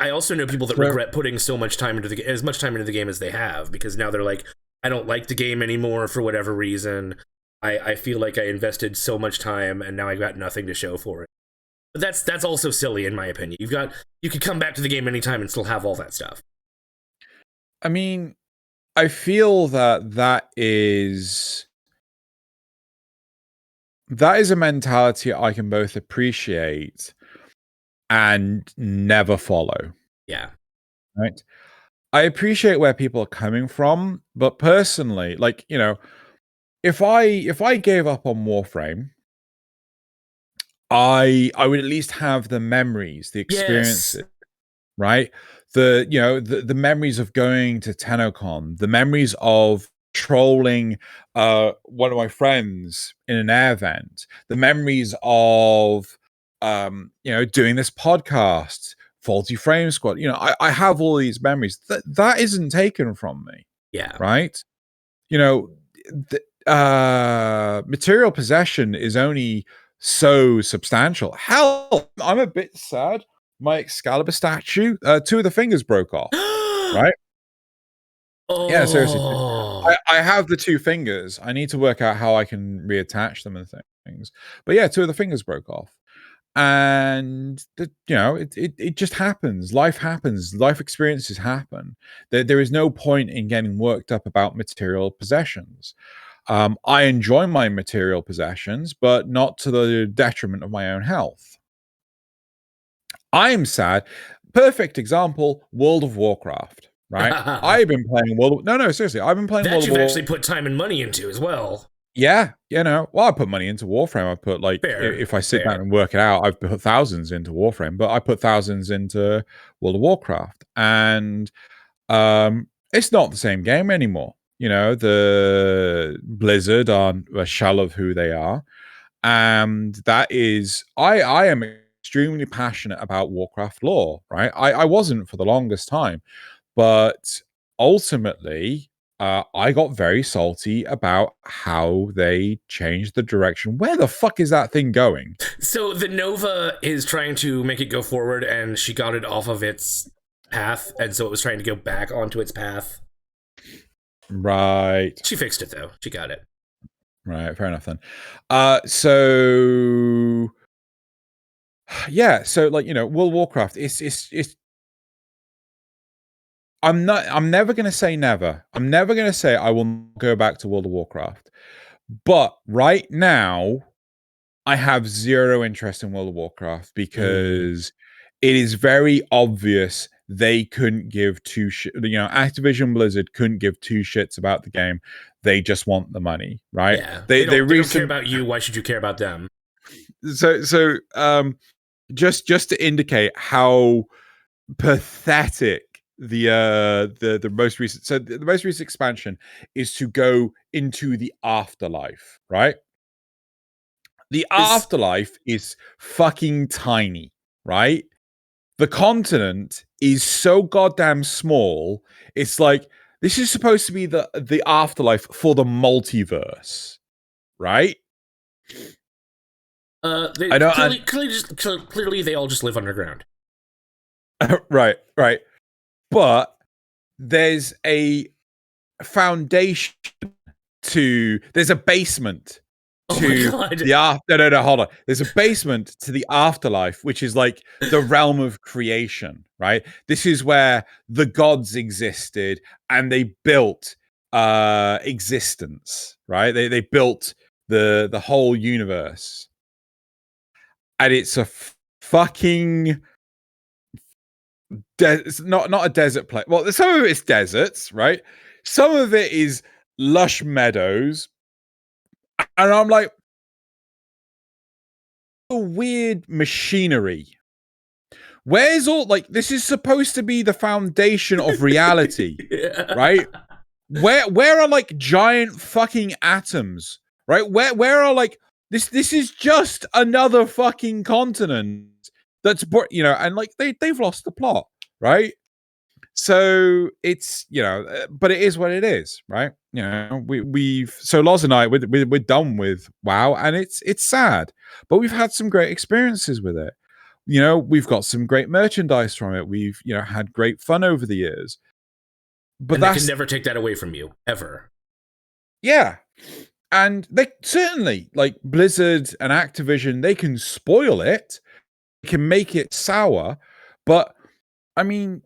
[SPEAKER 2] I also know people that regret putting so much time into as much time into the game as they have, because now they're like, I don't like the game anymore for whatever reason. I feel like I invested so much time and now I got nothing to show for it. But that's also silly in my opinion. You could come back to the game anytime and still have all that stuff.
[SPEAKER 1] I mean, I feel that is a mentality I can both appreciate and never follow.
[SPEAKER 2] Yeah.
[SPEAKER 1] Right? I appreciate where people are coming from, but personally, like, if I gave up on Warframe, I would at least have the memories, the experiences, right? The memories of going to TennoCon, the memories of trolling one of my friends in an air vent, the memories of doing this podcast, Faulty Frame Squad. I have all these memories. That isn't taken from me.
[SPEAKER 2] Yeah.
[SPEAKER 1] Right? Material possession is only so substantial. Hell, I'm a bit sad. My Excalibur statue, 2 of the fingers broke off. Right? Yeah, seriously. I have the 2 fingers. I need to work out how I can reattach them and things. But yeah, 2 of the fingers broke off. And it just happens. Life happens. Life experiences happen. There is no point in getting worked up about material possessions. I enjoy my material possessions, but not to the detriment of my own health. I'm sad. Perfect example, World of Warcraft. Right? I've been playing No, seriously. I've been playing
[SPEAKER 2] that
[SPEAKER 1] World of
[SPEAKER 2] you've
[SPEAKER 1] Warcraft.
[SPEAKER 2] actually put time and money into as well.
[SPEAKER 1] Yeah, well, I put money into Warframe. I put if I sit down and work it out, I've put thousands into Warframe, but I put thousands into World of Warcraft, and it's not the same game anymore. The Blizzard are a shell of who they are, and that is I am extremely passionate about Warcraft lore. Right, I wasn't for the longest time, but ultimately. I got very salty about how they changed the direction. Where the fuck is that thing going?
[SPEAKER 2] So the Nova is trying to make it go forward, and she got it off of its path, and so it was trying to go back onto its path.
[SPEAKER 1] Right.
[SPEAKER 2] She fixed it, though. She got it.
[SPEAKER 1] Right, fair enough then. So... Yeah, so, World of Warcraft, it's I'm never going to say never. I'm never going to say I will go back to World of Warcraft. But right now, I have zero interest in World of Warcraft because it is very obvious they couldn't give two shits. Activision Blizzard couldn't give 2 shits about the game. They just want the money, right?
[SPEAKER 2] Yeah, they don't care about you. Why should you care about them?
[SPEAKER 1] So just to indicate how pathetic the most recent the most recent expansion is to go into the afterlife, right? The afterlife is fucking tiny, right? The continent is so goddamn small. It's like this is supposed to be the afterlife for the multiverse, right?
[SPEAKER 2] Clearly they all just live underground.
[SPEAKER 1] Right. But there's a foundation there's a basement to the hold on. There's a basement to the afterlife, which is like the realm of creation, right? This is where the gods existed and they built existence, right? They built the whole universe. And it's a fucking it's not a desert place. Well, some of it's deserts, right? Some of it is lush meadows. And I'm like, weird machinery. Where's all this is supposed to be the foundation of reality, right? Where are giant fucking atoms, right? Where are this is just another fucking continent that's and they've lost the plot, right? So it's but it is what it is, right? We've so Loz and I we're done with WoW, and it's sad, but we've had some great experiences with it. We've got some great merchandise from it. We've had great fun over the years,
[SPEAKER 2] but they can never take that away from you ever.
[SPEAKER 1] Yeah, and they certainly Blizzard and Activision, they can spoil it, they can make it sour, but I mean,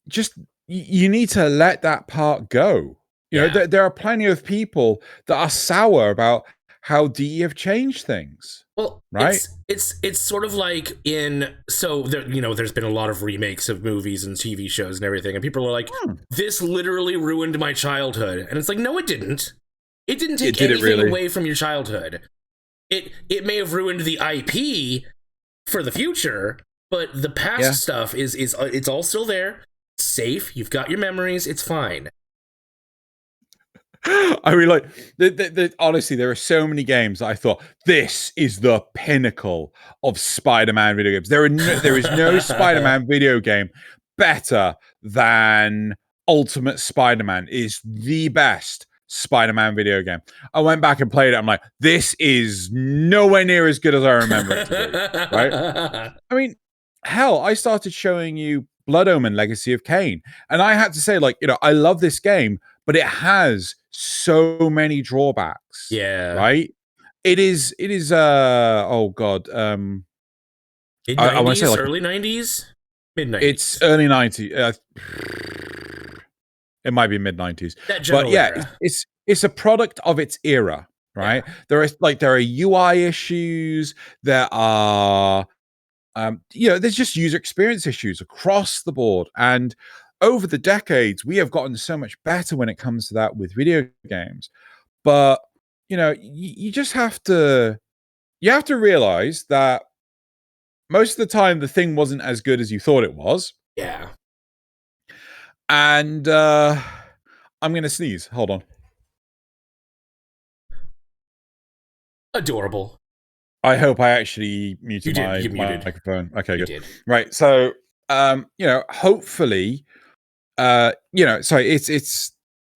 [SPEAKER 1] just you need to let that part go. There are plenty of people that are sour about how DE have changed things.
[SPEAKER 2] Well,
[SPEAKER 1] right?
[SPEAKER 2] It's sort of like there's been a lot of remakes of movies and TV shows and everything, and people are like, this literally ruined my childhood. And it's like, no, it didn't. It didn't take anything away from your childhood. It may have ruined the IP for the future, but the past stuff is it's all still there. It's safe. You've got your memories. It's fine.
[SPEAKER 1] I mean, honestly, there are so many games that I thought this is the pinnacle of Spider-Man video games. There is no Spider-Man video game better than Ultimate Spider-Man. Is the best Spider-Man video game. I went back and played it. I'm like, this is nowhere near as good as I remember it to be. Right? I mean, hell, I started showing you Blood Omen Legacy of Kain. And I had to say, like, I love this game, but it has so many drawbacks.
[SPEAKER 2] Yeah.
[SPEAKER 1] Right? It is oh god.
[SPEAKER 2] I want to say like early 90s? Mid-90s.
[SPEAKER 1] It's early 90s. It might be mid-90s. But yeah, era. It's a product of its era, right? Yeah. There are UI issues, there are there's just user experience issues across the board. And over the decades, we have gotten so much better when it comes to that with video games. But you just have to realize that most of the time the thing wasn't as good as you thought it was.
[SPEAKER 2] Yeah.
[SPEAKER 1] And I'm gonna sneeze. Hold on.
[SPEAKER 2] Adorable.
[SPEAKER 1] I hope I actually muted my microphone. Okay, good.
[SPEAKER 2] Did.
[SPEAKER 1] Right. So hopefully sorry, it's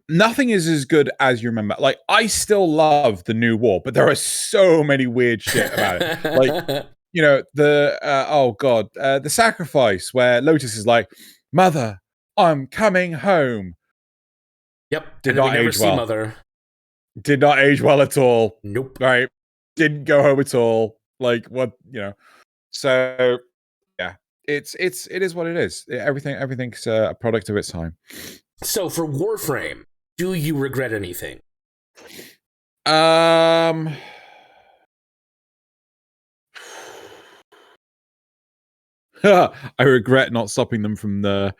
[SPEAKER 1] nothing is as good as you remember. Like, I still love the new war, but there are so many weird shit about it. Like, the sacrifice where Lotus is like, "Mother, I'm coming home."
[SPEAKER 2] Yep.
[SPEAKER 1] Did not age well. Mother. Did not age well at all.
[SPEAKER 2] Nope.
[SPEAKER 1] Right. Didn't go home at all. Like, what, So yeah, it is what it is. Everything's a product of its time.
[SPEAKER 2] So for Warframe, do you regret anything?
[SPEAKER 1] I regret not stopping them from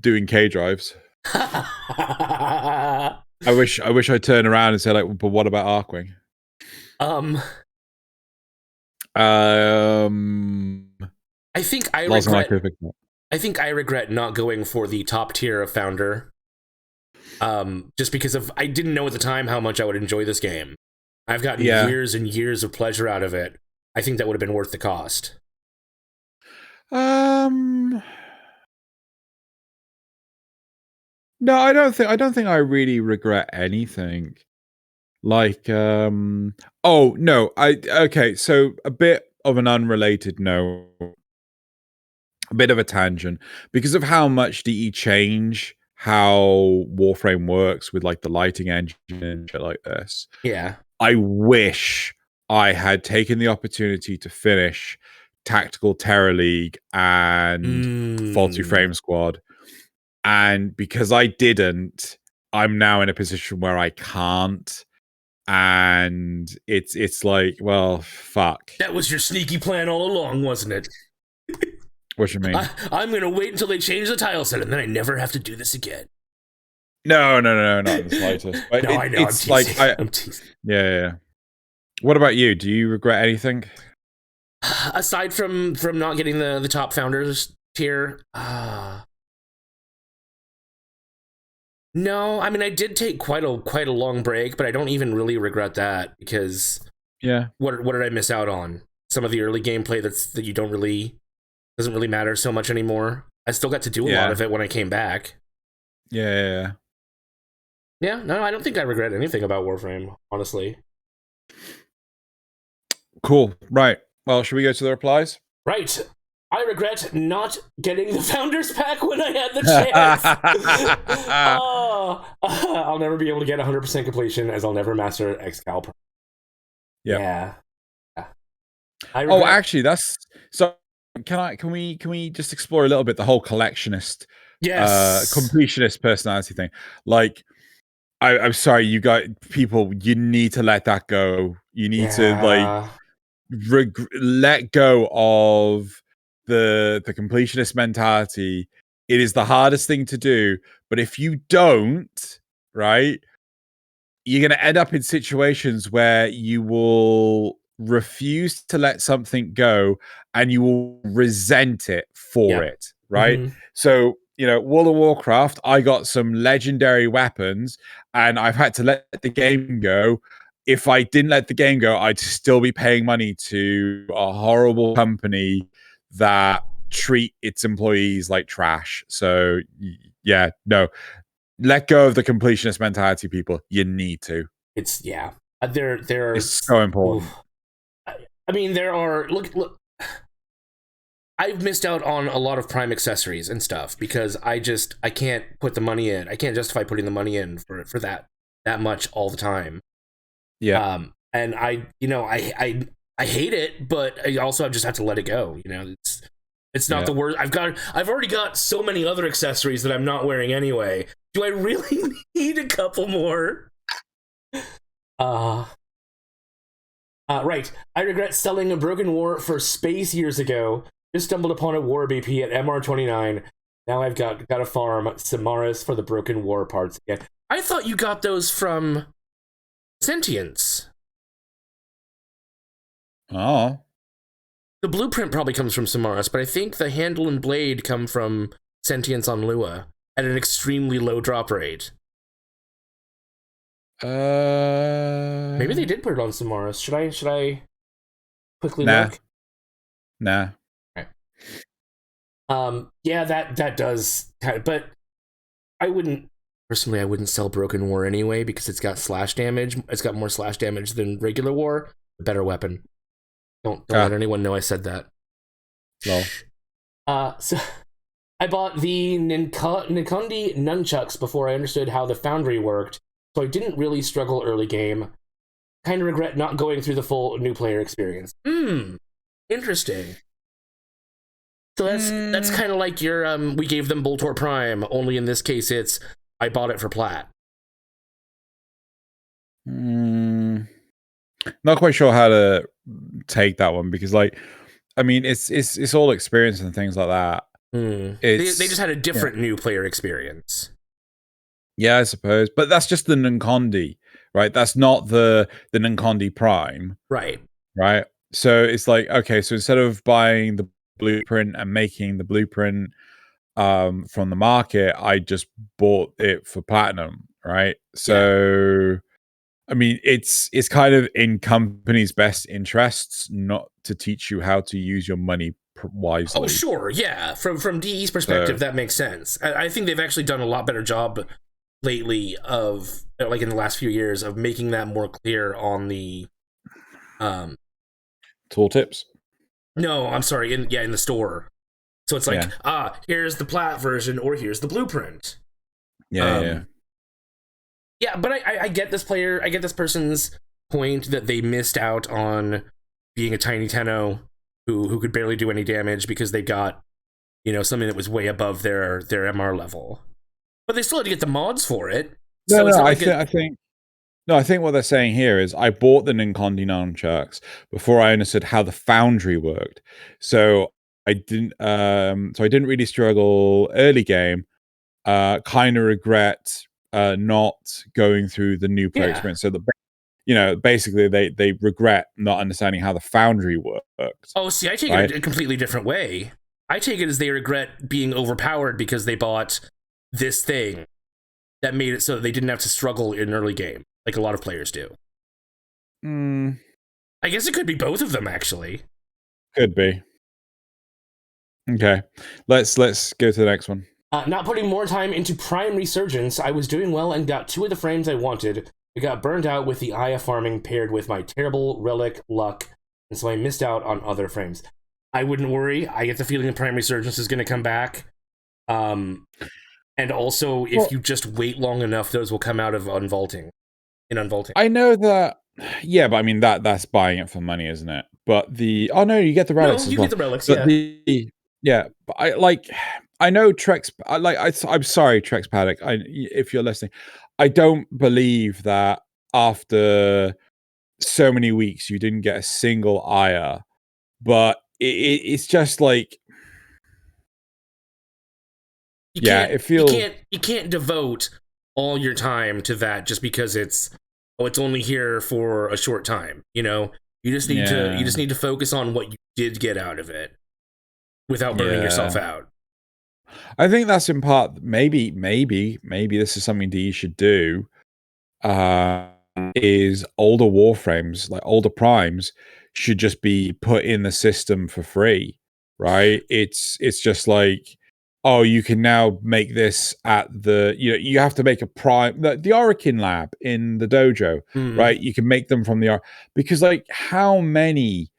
[SPEAKER 1] doing K drives. I wish I'd turn around and say, like, but what about Arkwing?
[SPEAKER 2] I think I regret not going for the top tier of Founder. Just because I didn't know at the time how much I would enjoy this game. I've gotten years and years of pleasure out of it. I think that would have been worth the cost.
[SPEAKER 1] No, I don't think I really regret anything. Like, so a bit of an unrelated note, a bit of a tangent, because of how much DE change how Warframe works with, like, the lighting engine and shit like this.
[SPEAKER 2] Yeah.
[SPEAKER 1] I wish I had taken the opportunity to finish Tactical Terror League and Faulty Frame Squad. And because I didn't, I'm now in a position where I can't. And it's like, well, fuck.
[SPEAKER 2] That was your sneaky plan all along, wasn't it?
[SPEAKER 1] What you mean?
[SPEAKER 2] I'm gonna wait until they change the tile set, and then I never have to do this again.
[SPEAKER 1] No, not in the slightest. But
[SPEAKER 2] I know.
[SPEAKER 1] It's like
[SPEAKER 2] I'm teasing.
[SPEAKER 1] Yeah. What about you? Do you regret anything?
[SPEAKER 2] Aside from not getting the top Founders tier, no. I mean, I did take quite a long break, but I don't even really regret that, because what did I miss out on? Some of the early gameplay that you doesn't really matter so much anymore. I still got to do a lot of it when I came back.
[SPEAKER 1] Yeah.
[SPEAKER 2] Yeah, no, I don't think I regret anything about Warframe, honestly.
[SPEAKER 1] Cool. Right. Well, should we go to the replies?
[SPEAKER 2] Right. I regret not getting the Founders Pack when I had the chance. I'll never be able to get 100% completion, as I'll never master Excal. Yeah.
[SPEAKER 1] Actually, that's so. Can we just explore a little bit the whole collectionist, completionist personality thing? Like, I'm sorry, you got people. You need to let that go. You need to let go of the completionist mentality. It is the hardest thing to do, but if you don't, right, you're going to end up in situations where you will refuse to let something go and you will resent it for it, right? Mm-hmm. So, World of Warcraft, I got some legendary weapons and I've had to let the game go. If I didn't let the game go, I'd still be paying money to a horrible company that treat its employees like trash. So, no. let go of the completionist mentality, people. You need to.
[SPEAKER 2] It's there.
[SPEAKER 1] It's so important.
[SPEAKER 2] I mean, there are look. I've missed out on a lot of Prime accessories and stuff because I can't put the money in. I can't justify putting the money in for that much all the time.
[SPEAKER 1] Yeah.
[SPEAKER 2] And I hate it, but I also just have to let it go. It's not the worst. I've already got so many other accessories that I'm not wearing anyway. Do I really need a couple more? Right. I regret selling a Broken War for space years ago. Just stumbled upon a War BP at MR29. Now I've got to farm Samaras for the Broken War parts again. I thought you got those from Sentience.
[SPEAKER 1] Oh.
[SPEAKER 2] The blueprint probably comes from Samaras, but I think the handle and blade come from Sentience on Lua at an extremely low drop rate. Maybe they did put it on Samaras. Should I quickly look?
[SPEAKER 1] Nah.
[SPEAKER 2] Yeah, that does kind of, but I wouldn't sell Broken War anyway because it's got slash damage. It's got more slash damage than regular War. A better weapon. Don't let anyone know I said that.
[SPEAKER 1] No.
[SPEAKER 2] So I bought the Nikondi nunchucks before I understood how the foundry worked, so I didn't really struggle early game. Kind of regret not going through the full new player experience. Interesting. So that's kind of like your we gave them Boltor Prime, only in this case it's I bought it for Plat.
[SPEAKER 1] Not quite sure how to take that one because, like, I mean, it's all experience and things like that.
[SPEAKER 2] They just had a different new player experience.
[SPEAKER 1] Yeah, I suppose, but that's just the Nkondi, right? That's not the Nkondi Prime,
[SPEAKER 2] right?
[SPEAKER 1] So it's like, okay, so instead of buying the blueprint and making the blueprint from the market, I just bought it for platinum, right? So I mean, it's kind of in company's best interests not to teach you how to use your money wisely.
[SPEAKER 2] Oh, sure, yeah. From DE's perspective, that makes sense. I think they've actually done a lot better job lately of, like, in the last few years, of making that more clear on the
[SPEAKER 1] tooltips.
[SPEAKER 2] No, I'm sorry, in the store. So it's like, here's the Plat version, or here's the blueprint.
[SPEAKER 1] Yeah.
[SPEAKER 2] Yeah, but I get this person's point that they missed out on being a tiny Tenno who could barely do any damage because they got, something that was way above their MR level. But they still had to get the mods for it.
[SPEAKER 1] I think what they're saying here is I bought the Nkondi nunchucks before I understood how the foundry worked. So I didn't really struggle early game. Kind of regret not going through the new player experience. So basically they regret not understanding how the foundry worked.
[SPEAKER 2] Oh, see, I take it a completely different way. I take it as they regret being overpowered because they bought this thing that made it so that they didn't have to struggle in early game like a lot of players do. I guess it could be both of them, actually.
[SPEAKER 1] Could be. Okay, let's go to the next one.
[SPEAKER 2] Not putting more time into Prime Resurgence, I was doing well and got 2 of the frames I wanted. I got burned out with the Aya farming paired with my terrible relic luck, and so I missed out on other frames. I wouldn't worry. I get the feeling that Prime Resurgence is going to come back. And also, if you just wait long enough, those will come out of unvaulting. I know
[SPEAKER 1] that. Yeah, but I mean that's buying it for money, isn't it? But you get the relics.
[SPEAKER 2] No, you get the relics.
[SPEAKER 1] But but I know Trex. I'm sorry, Trex Paddock. If you're listening, I don't believe that after so many weeks you didn't get a single Aya. But it's just like. It feels
[SPEAKER 2] you can't devote all your time to that just because it's only here for a short time. You just need to focus on what you did get out of it without burning yourself out.
[SPEAKER 1] I think that's in part maybe this is something DE should do. Is older warframes, like older primes, should just be put in the system for free, right? It's just like, oh, you can now make this at the, you have to make a prime, the Orokin lab in the dojo, right? You can make them from because like how many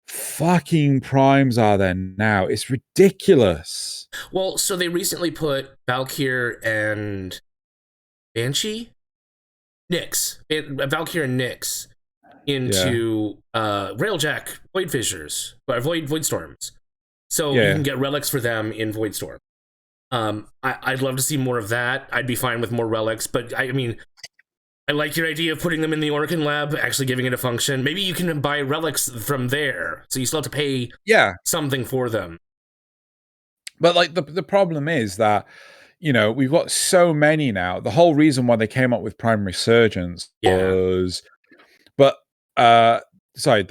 [SPEAKER 1] fucking primes are there now? It's ridiculous.
[SPEAKER 2] Well, so they recently put Valkyr and Banshee? Valkyr and Nyx into Railjack Void Fissures, or Void Storms. So you can get relics for them in Void Storm. I'd love to see more of that. I'd be fine with more relics, but I mean, I like your idea of putting them in the Orokin lab, actually giving it a function. Maybe you can buy relics from there, so you still have to pay something for them.
[SPEAKER 1] But like the problem is that, we've got so many now. The whole reason why they came up with Prime Resurgence was, the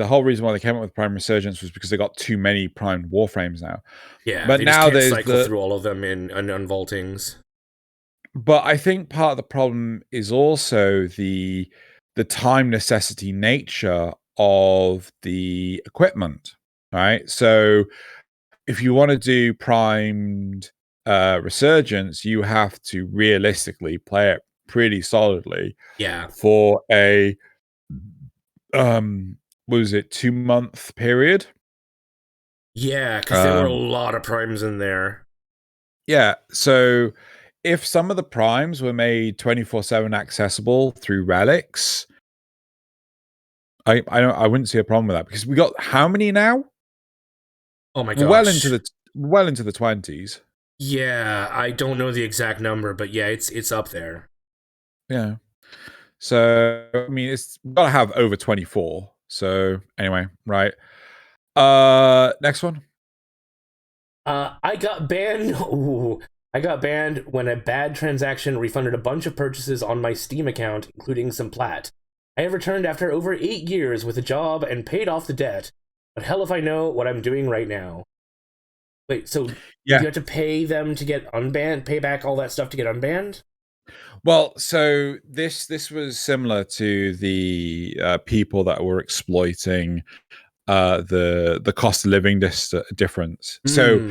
[SPEAKER 1] whole reason why they came up with Prime Resurgence was because they got too many Prime Warframes now.
[SPEAKER 2] Yeah,
[SPEAKER 1] but now
[SPEAKER 2] they just can't cycle through all of them in unvaultings.
[SPEAKER 1] But I think part of the problem is also the time necessity nature of the equipment, right? So if you want to do primed Resurgence, you have to realistically play it pretty solidly.
[SPEAKER 2] Yeah.
[SPEAKER 1] For a what was it, 2-month period?
[SPEAKER 2] Yeah, because there were a lot of primes in there.
[SPEAKER 1] Yeah, so if some of the primes were made 24/7 accessible through relics, I wouldn't see a problem with that, because we got how many now?
[SPEAKER 2] Oh my gosh.
[SPEAKER 1] Well into the 20s.
[SPEAKER 2] Yeah, I don't know the exact number, but yeah, it's up there.
[SPEAKER 1] Yeah. So I mean, it's gotta have over 24. So anyway, right. Next one.
[SPEAKER 2] I got banned. Ooh, I got banned when a bad transaction refunded a bunch of purchases on my Steam account, including some Plat. I have returned after over 8 years with a job and paid off the debt, but hell if I know what I'm doing right now. Wait, so you have to pay them to get unbanned, pay back all that stuff to get unbanned?
[SPEAKER 1] Well, so this was similar to the people that were exploiting the cost of living difference. So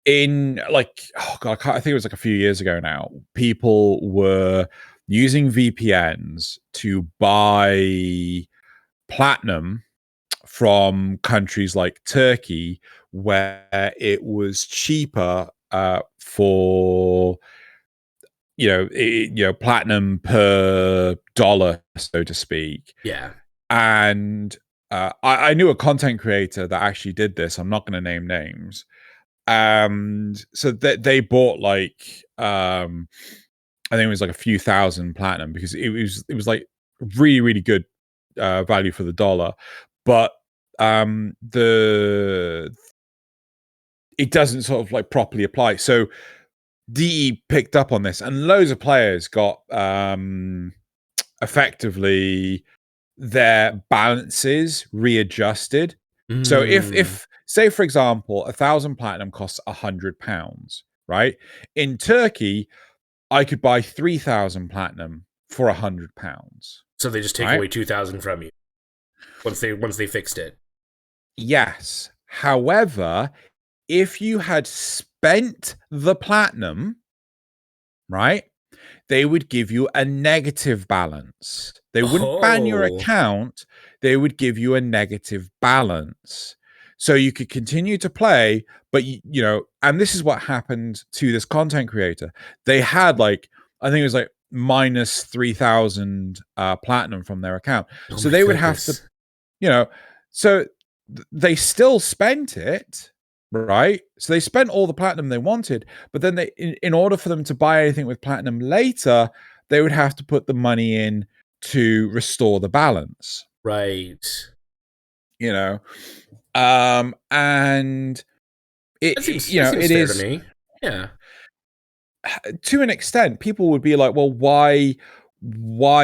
[SPEAKER 1] in like, oh god, I think it was like a few years ago now, people were using VPNs to buy platinum from countries like Turkey, where it was cheaper for platinum per dollar, so to speak.
[SPEAKER 2] Yeah.
[SPEAKER 1] And I knew a content creator that actually did this. I'm not going to name names. So they bought like I think it was like a few thousand platinum, because it was like really, really good value for the dollar. But it doesn't sort of like properly apply. So DE picked up on this, and loads of players got effectively their balances readjusted. So if say, for example, 1,000 platinum costs £100, right? In Turkey, I could buy 3,000 platinum for £100.
[SPEAKER 2] So they just take away 2,000 from you once they fixed it.
[SPEAKER 1] Yes. However, if you had spent the platinum, right, they would give you a negative balance. They wouldn't ban your account. They would give you a negative balance. So you could continue to play, but and this is what happened to this content creator. They had like, I think it was like minus 3,000 platinum from their account. So they would have to, so they still spent it, right? So they spent all the platinum they wanted, but then they, in order for them to buy anything with platinum later, they would have to put the money in to restore the balance.
[SPEAKER 2] Right.
[SPEAKER 1] And it seems it is
[SPEAKER 2] fair to me. Yeah.
[SPEAKER 1] To an extent, people would be like, well, why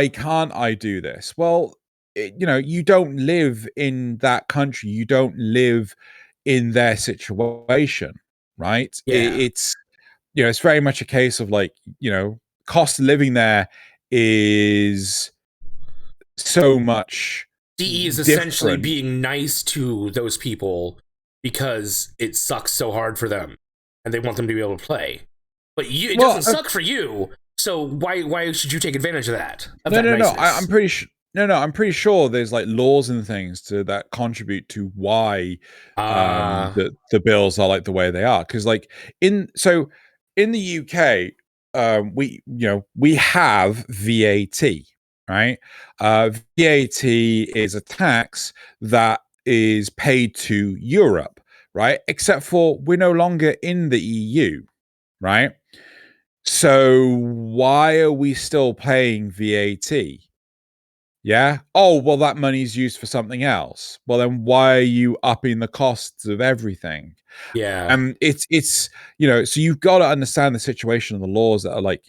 [SPEAKER 1] can't I do this? Well, you don't live in that country. You don't live in their situation, right?
[SPEAKER 2] Yeah.
[SPEAKER 1] It's it's very much a case of like, cost of living there is so much.
[SPEAKER 2] DE is essentially being nice to those people because it sucks so hard for them. and they want them to be able to play. But it doesn't suck for you, so why should you take advantage of that?
[SPEAKER 1] No. I'm pretty sure. No, I'm pretty sure there's like laws and things that contribute to why the bills are like the way they are. Because like in the UK, we have VAT, right? VAT is a tax that is paid to Europe, right? Except for we're no longer in the EU, right? So why are we still paying VAT? Yeah. Oh, well, that money's used for something else. Well, then why are you upping the costs of everything?
[SPEAKER 2] Yeah.
[SPEAKER 1] And it's so you've got to understand the situation and the laws that are like,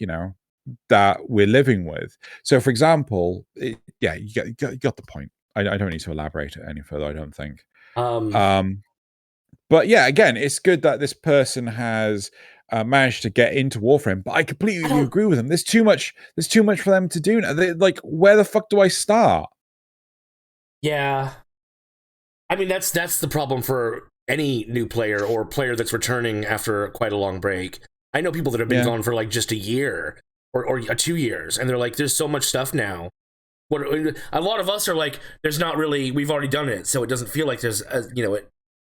[SPEAKER 1] that we're living with. So, for example, you got the point. I don't need to elaborate it any further, I don't think. But yeah, again, it's good that this person has managed to get into Warframe. But I completely agree with them. There's too much for them to do now. Like, where the fuck do I start?
[SPEAKER 2] Yeah, I mean that's the problem for any new player or player that's returning after quite a long break. I know people that have been gone for like just a year or 2 years, and they're like, "There's so much stuff now." A lot of us are like, "There's not really. We've already done it, so it doesn't feel like there's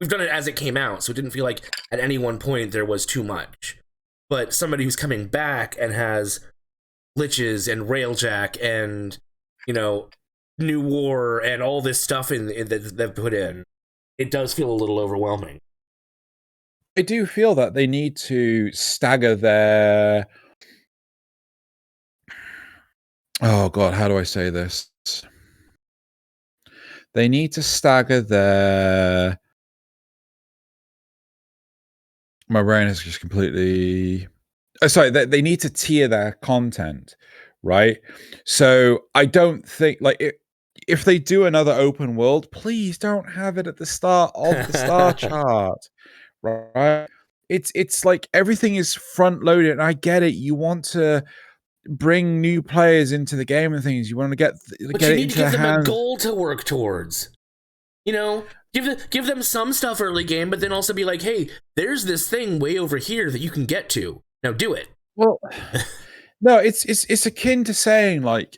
[SPEAKER 2] we've done it as it came out, so it didn't feel like at any one point there was too much." But somebody who's coming back and has liches and railjack and new war and all this stuff that they've put in, it does feel a little overwhelming.
[SPEAKER 1] I do feel that they need to stagger their... Oh god, how do I say this? They need to stagger their... My brain is just completely... sorry, they need to tier their content, right? So I don't think, like, if they do another open world, please don't have it at the start of the star chart, right? It's like everything is front loaded, and I get it. You want to bring new players into the game and things. You want to get
[SPEAKER 2] it into their hands. Give them a goal to work towards. Give them some stuff early game, but then also be like, hey, there's this thing way over here that you can get to. Now do it.
[SPEAKER 1] Well, no, it's akin to saying like,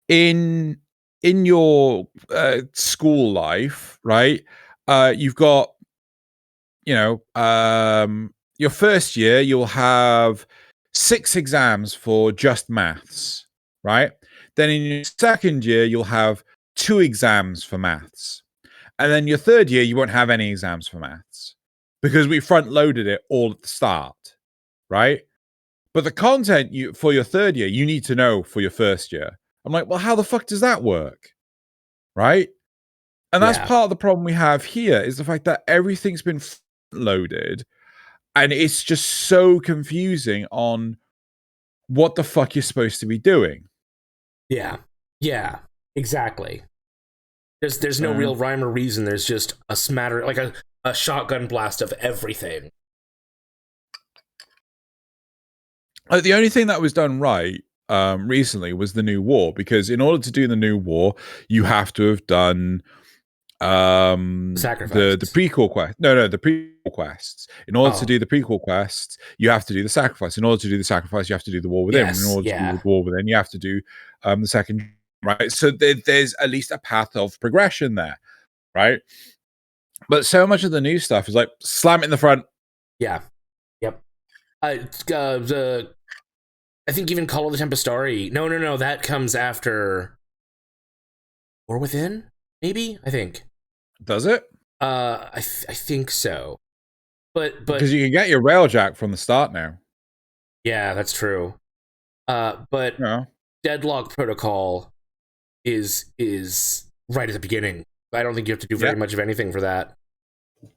[SPEAKER 1] in your school life, right? You've got, your first year, you'll have 6 exams for just maths, right? Then in your second year, you'll have 2 exams for maths. And then your third year, you won't have any exams for maths because we front loaded it all at the start, right? But the content for your third year, you need to know for your first year. I'm like, well, how the fuck does that work? Right? And that's part of the problem we have here is the fact that everything's been loaded and it's just so confusing on what the fuck you're supposed to be doing.
[SPEAKER 2] Yeah, exactly. There's no real rhyme or reason. There's just a smatter, like a shotgun blast of everything.
[SPEAKER 1] The only thing that was done right recently was the new war, because in order to do the new war, you have to have done the prequel quest. No, the prequel quests. In order to do the prequel quests, you have to do the sacrifice. In order to do the sacrifice, you have to do the war within.
[SPEAKER 2] Yes,
[SPEAKER 1] in order to do the war within, you have to do the second. Right, so there's at least a path of progression there, right? But so much of the new stuff is like slam it in the front.
[SPEAKER 2] Yeah, yep. I think even Call of the Tempestari. No, that comes after War Within. Maybe, I think.
[SPEAKER 1] Does it?
[SPEAKER 2] I think so. But
[SPEAKER 1] because you can get your railjack from the start now.
[SPEAKER 2] Yeah, that's true. But Deadlock Protocol is right at the beginning. I don't think you have to do very much of anything for that.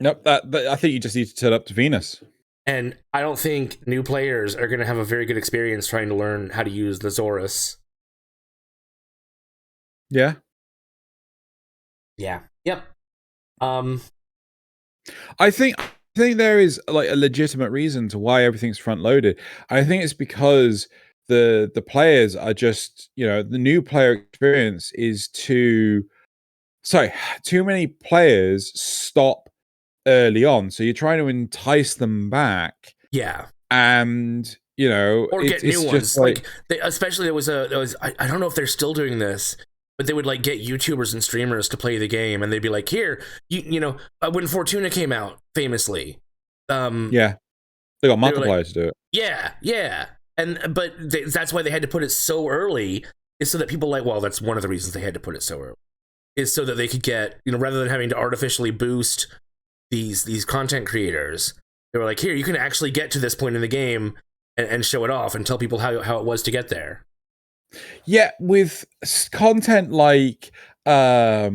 [SPEAKER 1] Nope. I think you just need to turn up to Venus.
[SPEAKER 2] And I don't think new players are going to have a very good experience trying to learn how to use the Zorus.
[SPEAKER 1] Yeah.
[SPEAKER 2] Yeah. Yep.
[SPEAKER 1] I think there is like a legitimate reason to why everything's front loaded. I think it's because the players are just, the new player experience is too many players stop early on, so you're trying to entice them back.
[SPEAKER 2] Yeah.
[SPEAKER 1] And
[SPEAKER 2] or get
[SPEAKER 1] it's
[SPEAKER 2] new
[SPEAKER 1] just
[SPEAKER 2] ones. Like especially there was I don't know if they're still doing this, but they would like get YouTubers and streamers to play the game, and they'd be like, here, when Fortuna came out, famously,
[SPEAKER 1] yeah, they got Markiplier to do it.
[SPEAKER 2] Yeah, but that's why they had to put it so early, is so that people that's one of the reasons they had to put it so early, is so that they could get, rather than having to artificially boost these content creators, they were like, here, you can actually get to this point in the game and show it off and tell people how it was to get there.
[SPEAKER 1] Yeah, with content like so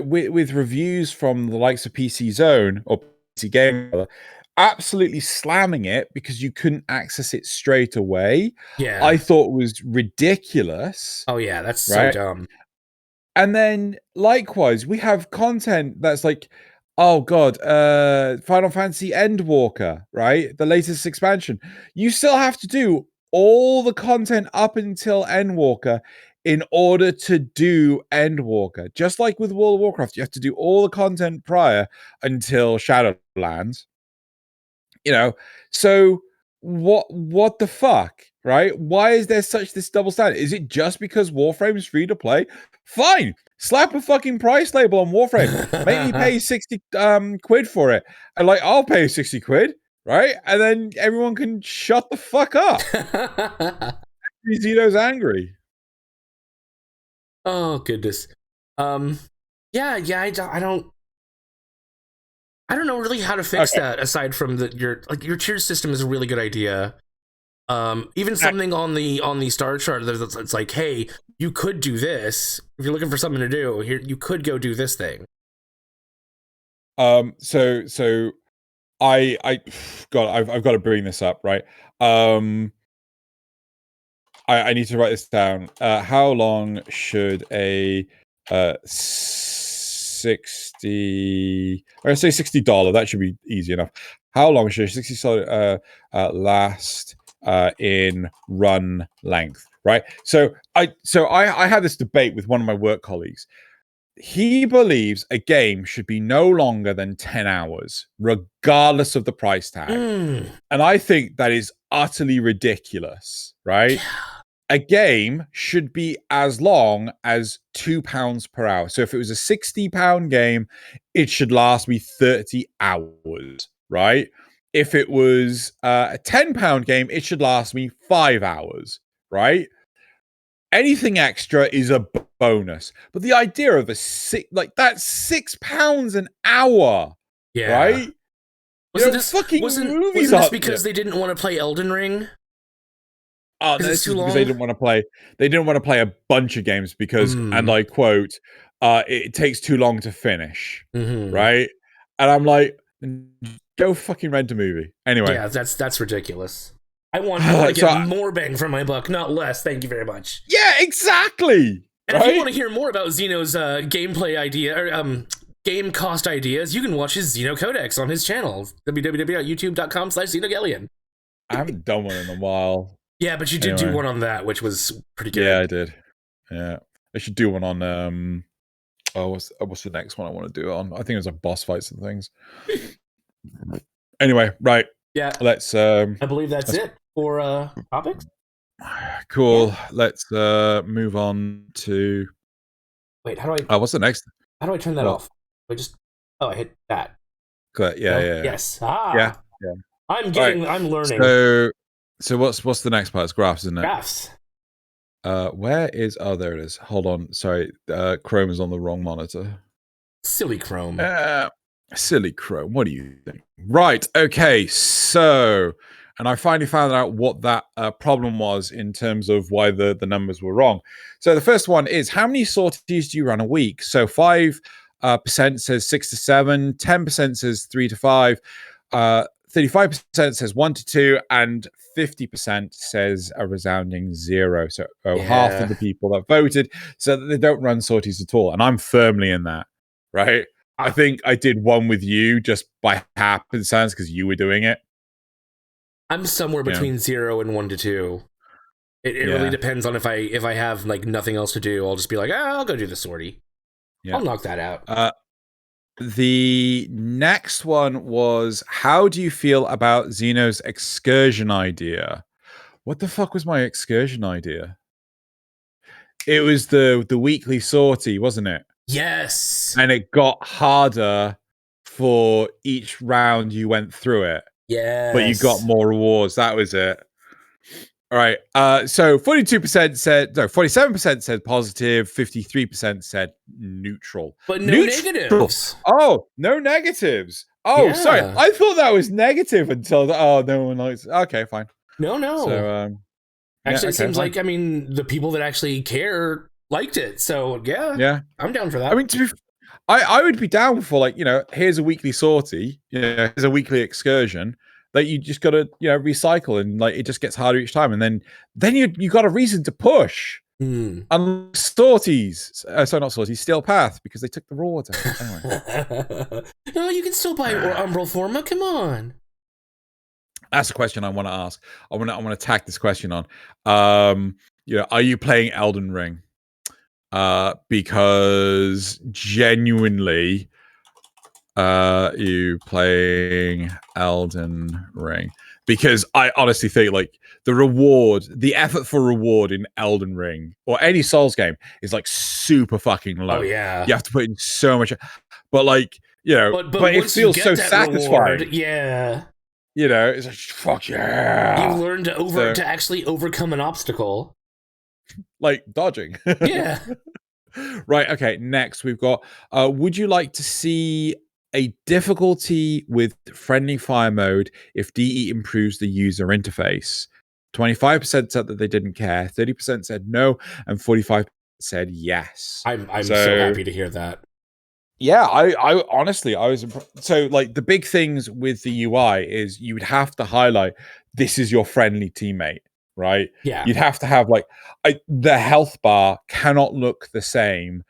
[SPEAKER 1] with reviews from the likes of PC Zone or PC Gamer, absolutely slamming it because you couldn't access it straight away.
[SPEAKER 2] Yeah,
[SPEAKER 1] I thought was ridiculous.
[SPEAKER 2] Oh yeah, that's right? So dumb.
[SPEAKER 1] And then likewise, we have content that's like, oh god, Final Fantasy Endwalker, right? The latest expansion. You still have to do all the content up until Endwalker in order to do Endwalker. Just like with World of Warcraft, you have to do all the content prior until Shadowlands. So what the fuck, right? Why is there such this double standard? Is it just because Warframe's free to play? Fine, slap a fucking price label on Warframe. Make me pay 60 quid for it. And I'll pay 60 quid, right? And then everyone can shut the fuck up. Xeno's angry.
[SPEAKER 2] Oh goodness. Yeah, I don't know really how to fix that, aside from your tier system is a really good idea. Even something on the star chart, it's like, hey, you could do this if you're looking for something to do. Here, you could go do this thing.
[SPEAKER 1] So I've got to bring this up, right? I need to write this down. How long should a 60? I say $60. That should be easy enough. How long should a $60 last in run length? Right. So I had this debate with one of my work colleagues. He believes a game should be no longer than 10 hours, regardless of the price tag. And I think that is utterly ridiculous, right?
[SPEAKER 2] Yeah.
[SPEAKER 1] A game should be as long as £2 per hour. So if it was a £60 game, it should last me 30 hours, right? If it was a £10 game, it should last me 5 hours, right? Anything extra is a bonus. But the idea of that's £6 an hour, right?
[SPEAKER 2] Wasn't this because they didn't want to play Elden Ring?
[SPEAKER 1] Oh, no, this is because they didn't want to play. They didn't want to play a bunch of games because, and I quote, "it takes too long to finish." Right? And I'm like, go fucking rent a movie. Anyway,
[SPEAKER 2] yeah, that's ridiculous. I want to get more bang for my buck, not less. Thank you very much.
[SPEAKER 1] Yeah, exactly.
[SPEAKER 2] And if you want to hear more about Xeno's gameplay idea or game cost ideas, you can watch his Xeno Codex on his channel, www.youtube.com/XenoGellion.
[SPEAKER 1] I haven't done one in a while.
[SPEAKER 2] Yeah, but you did do one on that, which was pretty good.
[SPEAKER 1] Yeah, I did. Yeah, I should do one on what's the next one I want to do on? I think it was like boss fights and things. Anyway, right.
[SPEAKER 2] Yeah.
[SPEAKER 1] Let's
[SPEAKER 2] I believe that's it for topics.
[SPEAKER 1] Cool. Yeah. Let's move on to
[SPEAKER 2] wait, how do I
[SPEAKER 1] what's the next?
[SPEAKER 2] How do I turn that off? I hit that.
[SPEAKER 1] Good. Yeah.
[SPEAKER 2] Yes.
[SPEAKER 1] Yeah.
[SPEAKER 2] I'm learning.
[SPEAKER 1] So what's the next part? It's graphs, isn't it?
[SPEAKER 2] Graphs.
[SPEAKER 1] Where is? Oh, there it is. Hold on. Sorry, Chrome is on the wrong monitor.
[SPEAKER 2] Silly Chrome.
[SPEAKER 1] Silly Chrome. What do you think? Right. Okay. So, and I finally found out what that problem was in terms of why the numbers were wrong. So the first one is, how many sorties do you run a week? So 5% says 6 to 7, 10% says 3 to 5. 35% says 1 to 2, and 50% says a resounding 0. So half of the people that voted said that they don't run sorties at all. And I'm firmly in that, right? I think I did one with you just by happenstance because you were doing it.
[SPEAKER 2] I'm somewhere between 0 and 1 to 2. It really depends on if I have like nothing else to do. I'll just be like, I'll go do the sortie. Yeah. I'll knock that out.
[SPEAKER 1] The next one was, how do you feel about Xeno's excursion idea? What the fuck was my excursion idea? It was the weekly sortie, wasn't it?
[SPEAKER 2] Yes.
[SPEAKER 1] And it got harder for each round you went through it.
[SPEAKER 2] Yes.
[SPEAKER 1] But you got more rewards. That was it. All right. So 47% said positive, 53% said neutral.
[SPEAKER 2] But no negatives.
[SPEAKER 1] Oh, no negatives. Oh,
[SPEAKER 2] Yeah.
[SPEAKER 1] sorry. I thought that was negative until no one likes. Okay, fine.
[SPEAKER 2] No.
[SPEAKER 1] So
[SPEAKER 2] actually, it seems like, I mean, the people that actually care liked it. So yeah, I'm down for that.
[SPEAKER 1] I mean, I would be down for, like, here's a weekly sortie, here's a weekly excursion that you just got to, recycle, and like it just gets harder each time, and then you got a reason to push. And sorties, sorry, not sorties, Steel Path, because they took the rewards out. Anyway.
[SPEAKER 2] No, you can still buy Umbral Forma. Come on.
[SPEAKER 1] That's a question I want to ask. I want to tack this question on. Are you playing Elden Ring? Because genuinely, you playing Elden Ring? Because I honestly think, like, the effort for reward in Elden Ring or any Souls game is like super fucking low.
[SPEAKER 2] Oh yeah,
[SPEAKER 1] you have to put in so much, but like, but it feels so satisfying.
[SPEAKER 2] Reward, yeah.
[SPEAKER 1] It's like, fuck yeah.
[SPEAKER 2] You learn to actually overcome an obstacle.
[SPEAKER 1] Like dodging.
[SPEAKER 2] Yeah.
[SPEAKER 1] Right, okay, next we've got, would you like to see a difficulty with friendly fire mode if DE improves the user interface? 25% said that they didn't care, 30% said no, and 45% said yes.
[SPEAKER 2] I'm so happy to hear that.
[SPEAKER 1] Yeah, I honestly, I was so, like, the big things with the UI is you would have to highlight this is your friendly teammate, right?
[SPEAKER 2] Yeah,
[SPEAKER 1] you'd have to have, like, the health bar cannot look the same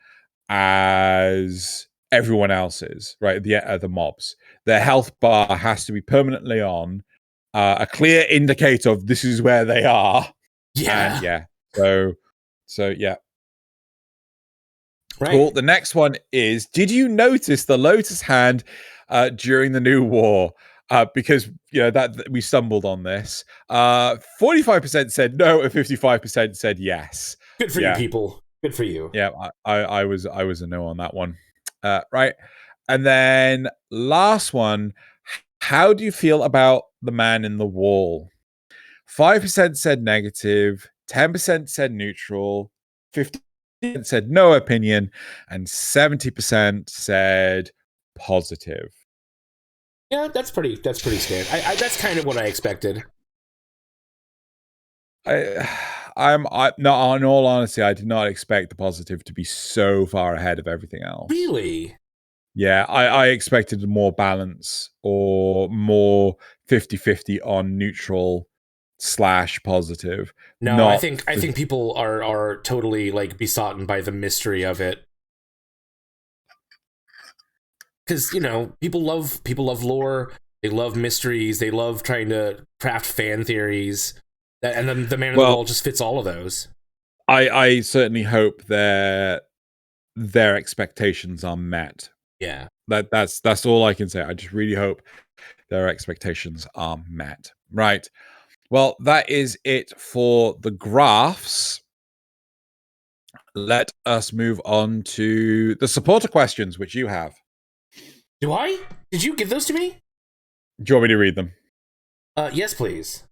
[SPEAKER 1] as everyone else's, right? The mobs, their health bar has to be permanently on, a clear indicator of this is where they are.
[SPEAKER 2] Yeah,
[SPEAKER 1] and yeah. So yeah.
[SPEAKER 2] Right.
[SPEAKER 1] Cool. The next one is, did you notice the Lotus hand during the new war? Because that we stumbled on this. 45% said no, and 55% said yes.
[SPEAKER 2] Good for you, people. Good for you.
[SPEAKER 1] Yeah, I was a no on that one. Right. And then last one, how do you feel about the man in the wall? 5% said negative, 10% said neutral, 50% said no opinion, and 70% said positive.
[SPEAKER 2] Yeah, that's pretty standard. That's kind of what I expected.
[SPEAKER 1] I'm no, in all honesty, I did not expect the positive to be so far ahead of everything else.
[SPEAKER 2] Really?
[SPEAKER 1] Yeah, I expected more balance or more 50-50 on neutral / positive.
[SPEAKER 2] No, I think people are totally, like, besotted by the mystery of it. Because, people love lore, they love mysteries, they love trying to craft fan theories, and then the man in the wall just fits all of those.
[SPEAKER 1] I certainly hope their expectations are met.
[SPEAKER 2] Yeah,
[SPEAKER 1] that's all I can say. I just really hope their expectations are met. Right. Well, that is it for the graphs. Let us move on to the supporter questions, which you have.
[SPEAKER 2] Do I? Did you give those to me?
[SPEAKER 1] Do you want me to read them?
[SPEAKER 2] Yes, please.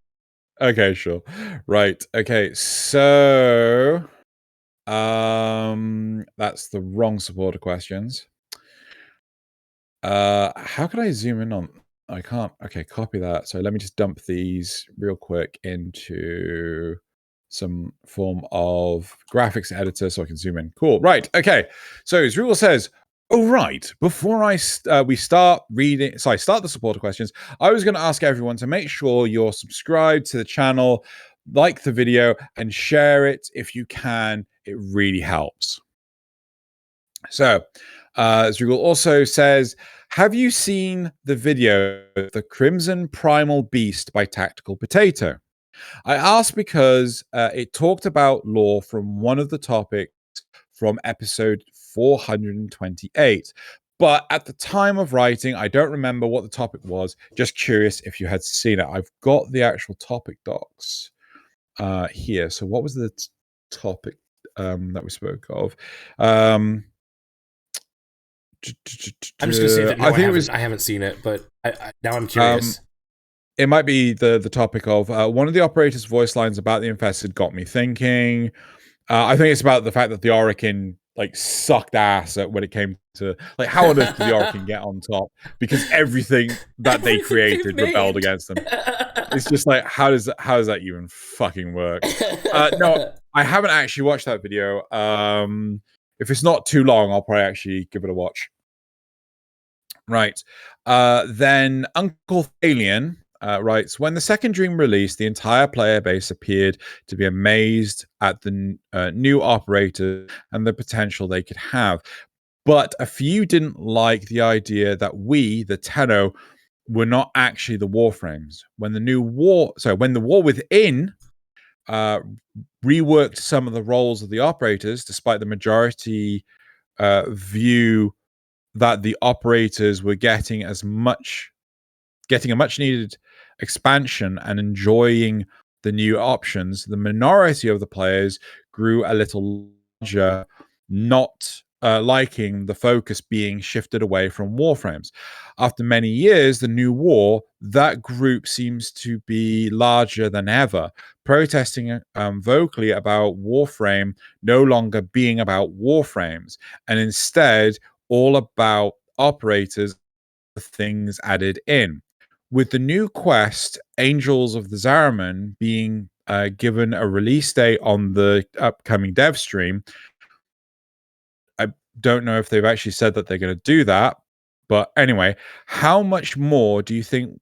[SPEAKER 1] Okay, sure. Right. Okay, so that's the wrong supporter questions. How can I zoom in on? I can't. Okay, copy that. So let me just dump these real quick into some form of graphics editor so I can zoom in. Cool. Right. Okay. So Zrugel says, "Oh, right. Before we start start the supporter questions, I was going to ask everyone to make sure you're subscribed to the channel, like the video, and share it if you can. It really helps." So, Zrugel also says, have you seen the video, The Crimson Primal Beast by Tactical Potato? I asked because it talked about lore from one of the topics from episode 428, But at the time of writing, I don't remember what the topic was. Just curious if you had seen it. I've got the actual topic docs here. So what was the topic that we spoke of?
[SPEAKER 2] I'm just gonna say that no, I haven't seen it, but now I'm curious.
[SPEAKER 1] It might be the topic of one of the operator's voice lines about the infested got me thinking. I think it's about the fact that the Orokin like sucked ass at when it came to like how on earth did the Orokin get on top, because everything that they created rebelled against them. It's just like how does that even fucking work? No, I haven't actually watched that video. If it's not too long, I'll probably actually give it a watch. Right. Then Uncle Alien writes, when the second Dream released, the entire player base appeared to be amazed at the new operator and the potential they could have. But a few didn't like the idea that we, the Tenno, were not actually the Warframes. When the War Within reworked some of the roles of the operators, despite the majority view that the operators were getting a much needed expansion and enjoying the new options, the minority of the players grew a little larger, not liking the focus being shifted away from Warframes. After many years, the new war, that group seems to be larger than ever, protesting vocally about Warframe no longer being about Warframes, and instead all about operators, things added in. With the new quest, Angels of the Zariman, being given a release date on the upcoming dev stream, I don't know if they've actually said that they're going to do that. But anyway, how much more do you think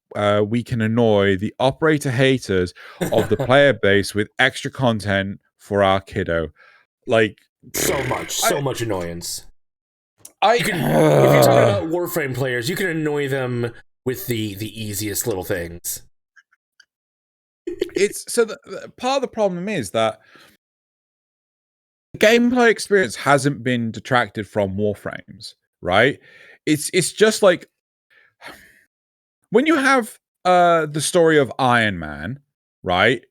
[SPEAKER 1] we can annoy the operator haters of the player base with extra content for our kiddo? Like,
[SPEAKER 2] so much annoyance. If you're talking about Warframe players, you can annoy them with the easiest little things.
[SPEAKER 1] It's so part of the problem is that the gameplay experience hasn't been detracted from Warframes, right? It's just like when you have the story of Iron Man, right?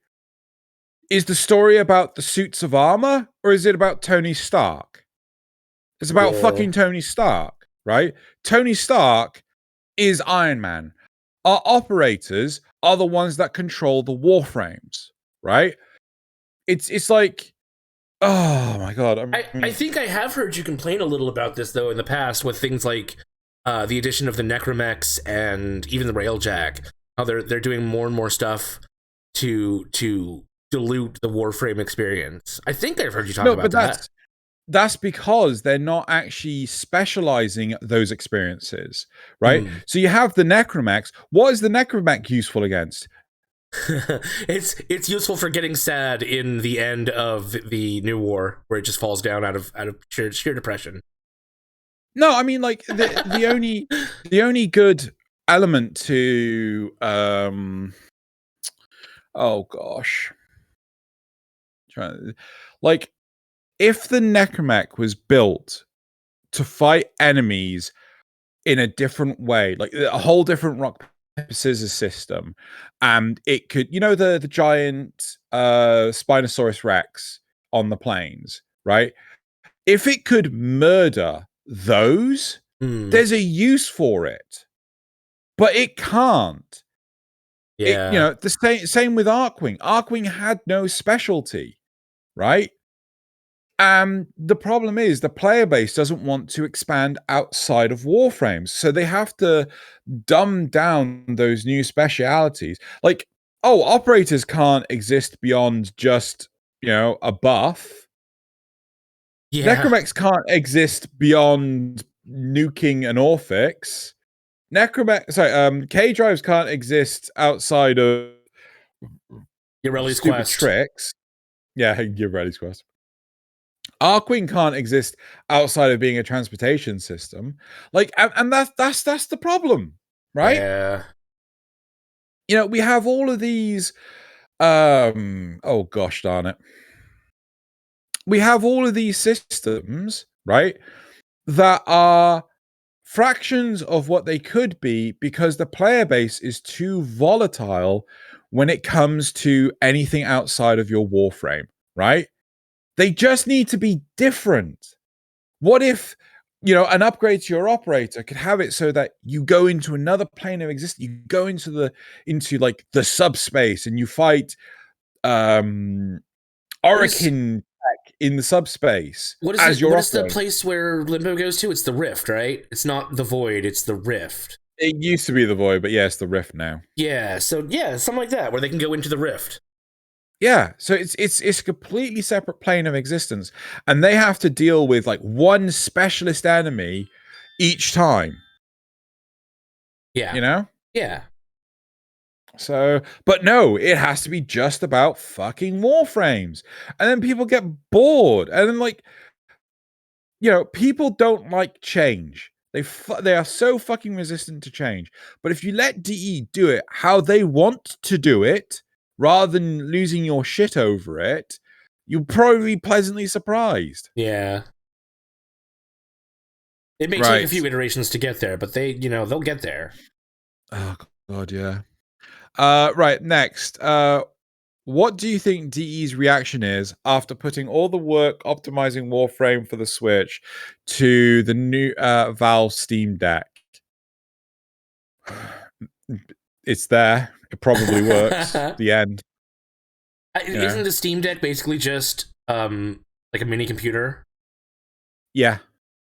[SPEAKER 1] Is the story about the suits of armor, or is it about Tony Stark? It's about fucking Tony Stark, right? Tony Stark is Iron Man. Our operators are the ones that control the Warframes, right? It's like, oh my god.
[SPEAKER 2] I think I have heard you complain a little about this though in the past with things like the addition of the Necromechs and even the Railjack. How they're doing more and more stuff to dilute the Warframe experience. I think I've heard you talk about that.
[SPEAKER 1] That's because they're not actually specializing those experiences, right? So you have the Necromechs. What is the Necromech useful against?
[SPEAKER 2] It's useful for getting sad in the end of the new war, where it just falls down out of sheer depression.
[SPEAKER 1] No, I mean like the only good element to oh gosh, like if the Necromech was built to fight enemies in a different way, like a whole different rock paper scissors system, and it could, you know, the giant Spinosaurus Rex on the plains, right? If it could murder those, there's a use for it, but it can't.
[SPEAKER 2] Yeah,
[SPEAKER 1] you know, the same with Arkwing. Arkwing had no specialty, right? The problem is the player base doesn't want to expand outside of Warframes, so they have to dumb down those new specialities. Like, oh, operators can't exist beyond just, you know, a buff. Yeah. Necromechs can't exist beyond nuking an Orphix. K-Drives can't exist outside of
[SPEAKER 2] Yoreli's quest.
[SPEAKER 1] Tricks. Yeah, Yoreli's quest. Arkwing can't exist outside of being a transportation system. Like, and that's the problem, right?
[SPEAKER 2] Yeah.
[SPEAKER 1] You know, we have all of these. Oh gosh, darn it. We have all of these systems, right, that are fractions of what they could be because the player base is too volatile when it comes to anything outside of your Warframe, right? They just need to be different. What if, an upgrade to your operator could have it so that you go into another plane of existence, you go into like the subspace and you fight Orokin in the subspace
[SPEAKER 2] what is the place where Limbo goes to? It's the Rift, right? It's not the Void, it's the Rift.
[SPEAKER 1] It used to be the Void, but yeah, it's the Rift now.
[SPEAKER 2] Yeah, so yeah, something like that, where they can go into the Rift.
[SPEAKER 1] Yeah, so it's a completely separate plane of existence, and they have to deal with like one specialist enemy each time.
[SPEAKER 2] Yeah. Yeah.
[SPEAKER 1] So, but no, it has to be just about fucking Warframes. And then people get bored. And then, like, people don't like change. They are so fucking resistant to change. But if you let DE do it how they want to do it, rather than losing your shit over it, you'll probably be pleasantly surprised.
[SPEAKER 2] Yeah. It may take a few iterations to get there, but they'll get there.
[SPEAKER 1] Oh, God, yeah. Right, next. What do you think DE's reaction is after putting all the work optimizing Warframe for the Switch to the new Valve Steam Deck? It's there. It probably works. The end.
[SPEAKER 2] Isn't the Steam Deck basically just like a mini computer?
[SPEAKER 1] Yeah.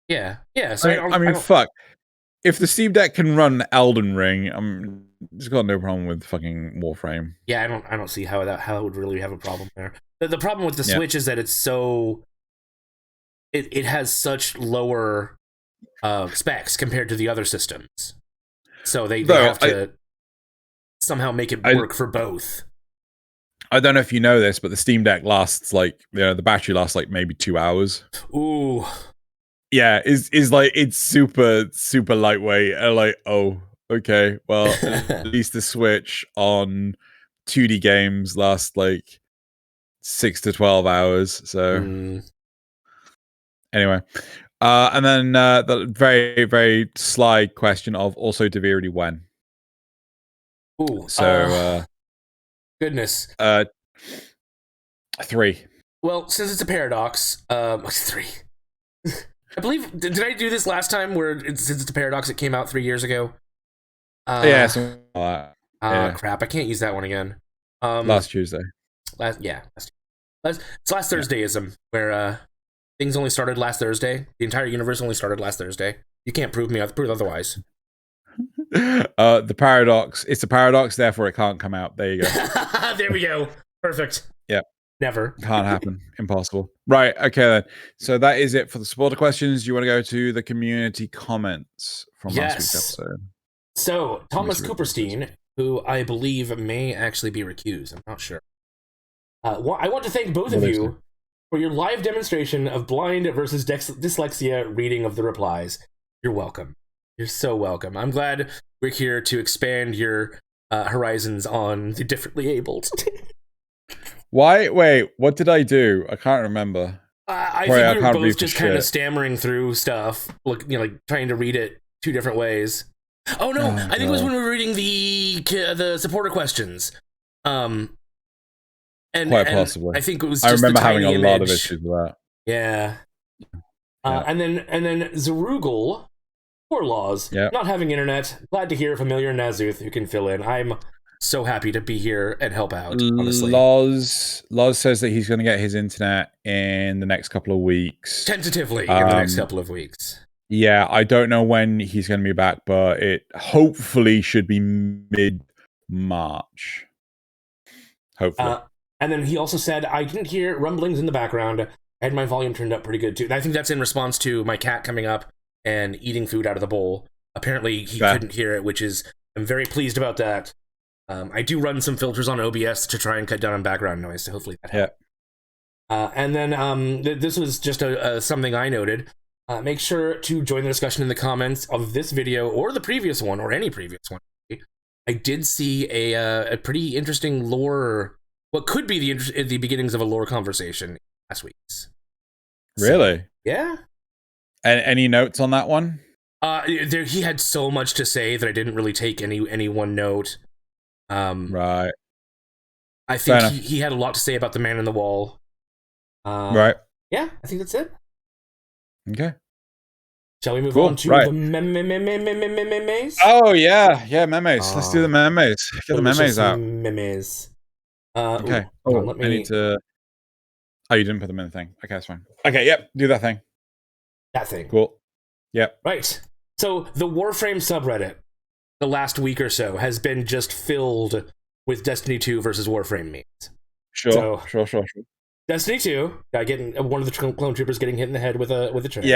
[SPEAKER 2] Yeah. So
[SPEAKER 1] I mean, fuck. If the Steam Deck can run Elden Ring, I'm just got no problem with fucking Warframe.
[SPEAKER 2] Yeah, I don't see how it would really have a problem there. The problem with the Switch is that it's so it has such lower specs compared to the other systems. So they have to somehow make it work for both.
[SPEAKER 1] I don't know if you know this, but the Steam Deck lasts like the battery lasts like maybe 2 hours.
[SPEAKER 2] Ooh.
[SPEAKER 1] Yeah, is like it's super lightweight. And like, oh, okay, well, at least the Switch on 2D games lasts like 6 to 12 hours. So anyway, and then the very, very sly question of also Divinity when.
[SPEAKER 2] Ooh.
[SPEAKER 1] So
[SPEAKER 2] goodness.
[SPEAKER 1] 3.
[SPEAKER 2] Well, since it's a paradox, 3. I believe, did I do this last time where since it's a paradox, it came out 3 years ago?
[SPEAKER 1] Yeah, something like that.
[SPEAKER 2] Crap, I can't use that one again.
[SPEAKER 1] Last Tuesday.
[SPEAKER 2] It's last Thursdayism, where things only started last Thursday. The entire universe only started last Thursday. You can't prove otherwise.
[SPEAKER 1] The paradox, it's a paradox, therefore it can't come out. There you go.
[SPEAKER 2] There we go. Perfect.
[SPEAKER 1] Yep.
[SPEAKER 2] Never.
[SPEAKER 1] Can't happen. Impossible. Right. Okay, then. So that is it for the supporter questions. Do you want to go to the community comments from last week's episode?
[SPEAKER 2] So, Thomas Cooperstein, who I believe may actually be recused. I'm not sure. I want to thank both of you for your live demonstration of blind versus dyslexia reading of the replies. You're welcome. You're so welcome. I'm glad we're here to expand your horizons on the differently abled.
[SPEAKER 1] Why? Wait, what did I do? I can't remember.
[SPEAKER 2] I think we were both just kind of stammering through stuff, like trying to read it 2 different ways. Oh no, I think it was when we were reading the supporter questions.
[SPEAKER 1] Quite possibly.
[SPEAKER 2] I think it was.
[SPEAKER 1] I
[SPEAKER 2] just
[SPEAKER 1] remember
[SPEAKER 2] the
[SPEAKER 1] having a lot of
[SPEAKER 2] image.
[SPEAKER 1] issues with that.
[SPEAKER 2] Yeah. And then Zerugal, MDRLOz, not having internet. Glad to hear familiar Nazuth who can fill in. I'm so happy to be here and help out, honestly.
[SPEAKER 1] Loz says that he's going to get his internet in the next couple of weeks.
[SPEAKER 2] Tentatively, in the next couple of weeks.
[SPEAKER 1] Yeah, I don't know when he's going to be back, but it hopefully should be mid-March. Hopefully.
[SPEAKER 2] And then he also said, I didn't hear rumblings in the background. I had my volume turned up pretty good, too. And I think that's in response to my cat coming up and eating food out of the bowl. Apparently, he couldn't hear it, which is... I'm very pleased about that. I do run some filters on OBS to try and cut down on background noise, so hopefully that helps. And then this was just something I noted. Make sure to join the discussion in the comments of this video or the previous one or any previous one. I did see a pretty interesting lore, what could be the beginnings of a lore conversation last week's.
[SPEAKER 1] Really?
[SPEAKER 2] Yeah.
[SPEAKER 1] And any notes on that one?
[SPEAKER 2] He had so much to say that I didn't really take any one note.
[SPEAKER 1] Right.
[SPEAKER 2] I think he had a lot to say about the man in the wall.
[SPEAKER 1] Right.
[SPEAKER 2] Yeah, I think that's it.
[SPEAKER 1] Okay.
[SPEAKER 2] Shall we move on to the memes?
[SPEAKER 1] Oh, yeah, memes. Let's do the memes. Get the memes out.
[SPEAKER 2] Memes.
[SPEAKER 1] Okay.
[SPEAKER 2] Let me...
[SPEAKER 1] I need to... Oh, you didn't put them in the thing. Okay, that's fine. Okay, yep. Do that thing.
[SPEAKER 2] That thing.
[SPEAKER 1] Cool. Yep.
[SPEAKER 2] Right. So, the Warframe subreddit, the last week or so, has been just filled with Destiny 2 versus Warframe memes.
[SPEAKER 1] Sure.
[SPEAKER 2] Destiny 2, getting one of the clone troopers getting hit in the head with a train.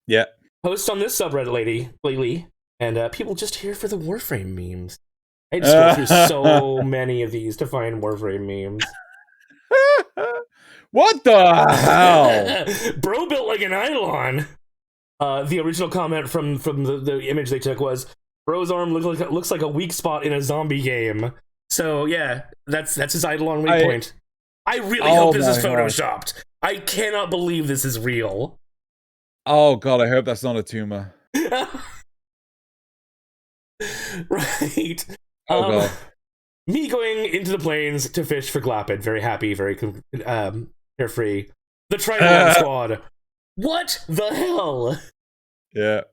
[SPEAKER 1] Yeah.
[SPEAKER 2] Posts on this subreddit lately, and people just here for the Warframe memes. I just go through so many of these to find Warframe memes.
[SPEAKER 1] What the hell?
[SPEAKER 2] Bro built like an Eidolon. The original comment from the image they took was, Bro's arm looks like a weak spot in a zombie game. So yeah, that's his Eidolon weak point. I really hope this is photoshopped. I cannot believe this is real.
[SPEAKER 1] Oh god, I hope that's not a tumor.
[SPEAKER 2] Right.
[SPEAKER 1] Oh god.
[SPEAKER 2] Me going into the plains to fish for Glapid. Very happy, very carefree. The Triathlon Squad. What the hell?
[SPEAKER 1] Yeah.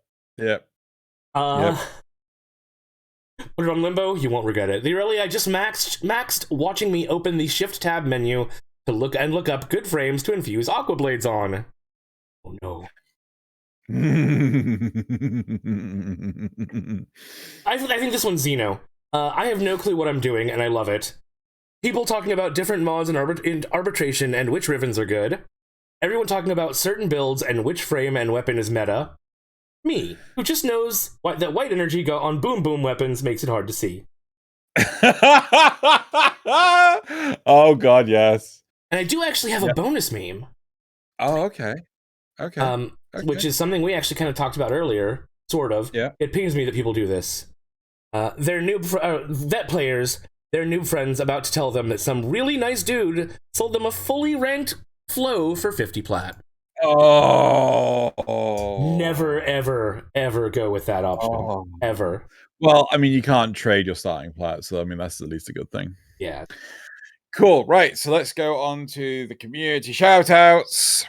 [SPEAKER 2] Put it on limbo, you won't regret it. I just maxed watching me open the Shift tab menu to look up good frames to infuse Aqua Blades on. Oh no. I think this one's Xeno. I have no clue what I'm doing, and I love it. People talking about different mods in arbitration and which Rivens are good. Everyone talking about certain builds and which frame and weapon is meta. Me, who just knows that white energy on boom boom weapons makes it hard to see.
[SPEAKER 1] Oh god, yes.
[SPEAKER 2] And I do actually have a bonus meme.
[SPEAKER 1] Oh, okay.
[SPEAKER 2] Which is something we actually kind of talked about earlier, sort of.
[SPEAKER 1] Yeah.
[SPEAKER 2] It pains me that people do this. Their noob vet players, their noob friends about to tell them that some really nice dude sold them a fully ranked flow for 50 plat.
[SPEAKER 1] Oh.
[SPEAKER 2] Never, ever go with that option. Ever.
[SPEAKER 1] Well, I mean, you can't trade your starting plat, so I mean, that's at least a good thing.
[SPEAKER 2] Yeah.
[SPEAKER 1] Cool. Right. So let's go on to the community shoutouts.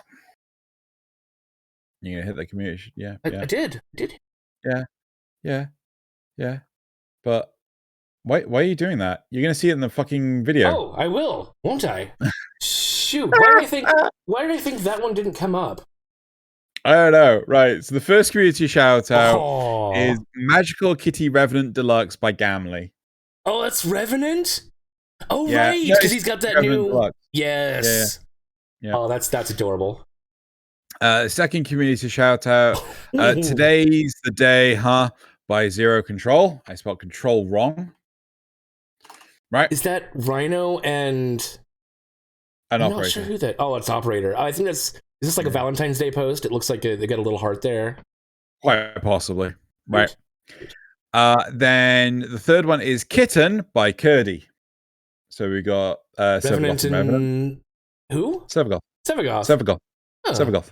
[SPEAKER 1] You gonna hit the community? Yeah.
[SPEAKER 2] I did.
[SPEAKER 1] Yeah. But why are you doing that? You're gonna see it in the fucking video.
[SPEAKER 2] Oh, I will, won't I? Shoot. Why did I think that one didn't come up?
[SPEAKER 1] I don't know. Right. So the first community shout out is Magical Kitty Revenant Deluxe by Gamley.
[SPEAKER 2] Oh, that's Revenant? Oh,
[SPEAKER 1] yeah.
[SPEAKER 2] right. Because he's got that
[SPEAKER 1] Revenant
[SPEAKER 2] new.
[SPEAKER 1] Deluxe.
[SPEAKER 2] Yes.
[SPEAKER 1] Yeah.
[SPEAKER 2] Oh, that's adorable.
[SPEAKER 1] Second community shout out. Today's the day, by Zero Control. I spelled control wrong. Right.
[SPEAKER 2] Is that Rhino and
[SPEAKER 1] an
[SPEAKER 2] I'm
[SPEAKER 1] operator?
[SPEAKER 2] Not sure who that. Oh, it's operator. I think that's. Is this like a Valentine's Day post? It looks like they got a little heart there.
[SPEAKER 1] Quite possibly. Right. Then the third one is Kitten by Curdy. So we got
[SPEAKER 2] Revenant and who?
[SPEAKER 1] Sevagoth.
[SPEAKER 2] Oh.
[SPEAKER 1] Sevagoth.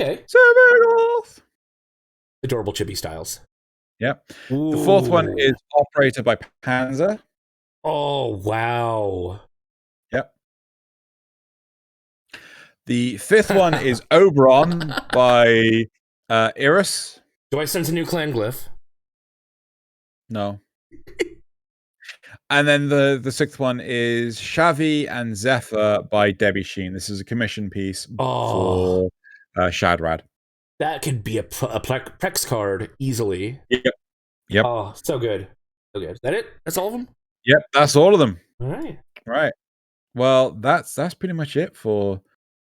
[SPEAKER 2] Okay.
[SPEAKER 1] Sevagoth.
[SPEAKER 2] Adorable chibi styles.
[SPEAKER 1] Yep. Ooh. The fourth one is Operator by Panzer.
[SPEAKER 2] Oh, wow.
[SPEAKER 1] Yep. The fifth one is Oberon by Iris.
[SPEAKER 2] Do I sense a new clan glyph?
[SPEAKER 1] No. And then the sixth one is Shavi and Zephyr by Debbie Sheen. This is a commission piece for Shadrad.
[SPEAKER 2] That could be a Prex card easily.
[SPEAKER 1] Yep.
[SPEAKER 2] Oh, so good. So good. Is that it? That's all of them?
[SPEAKER 1] Yep, that's all of them.
[SPEAKER 2] All right.
[SPEAKER 1] Right. Well, that's pretty much it for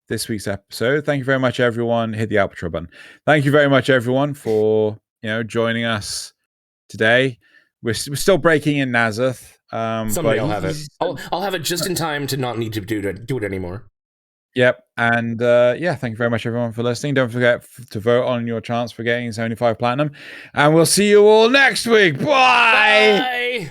[SPEAKER 1] this week's episode. Thank you very much, everyone. Hit the outro button. Thank you very much, everyone, for joining us today. We're still breaking in Nazareth.
[SPEAKER 2] Someday I'll have it. I'll have it just in time to not need to do it anymore.
[SPEAKER 1] Yep. And thank you very much, everyone, for listening. Don't forget to vote on your chance for getting 75 platinum. And we'll see you all next week. Bye.
[SPEAKER 2] Bye.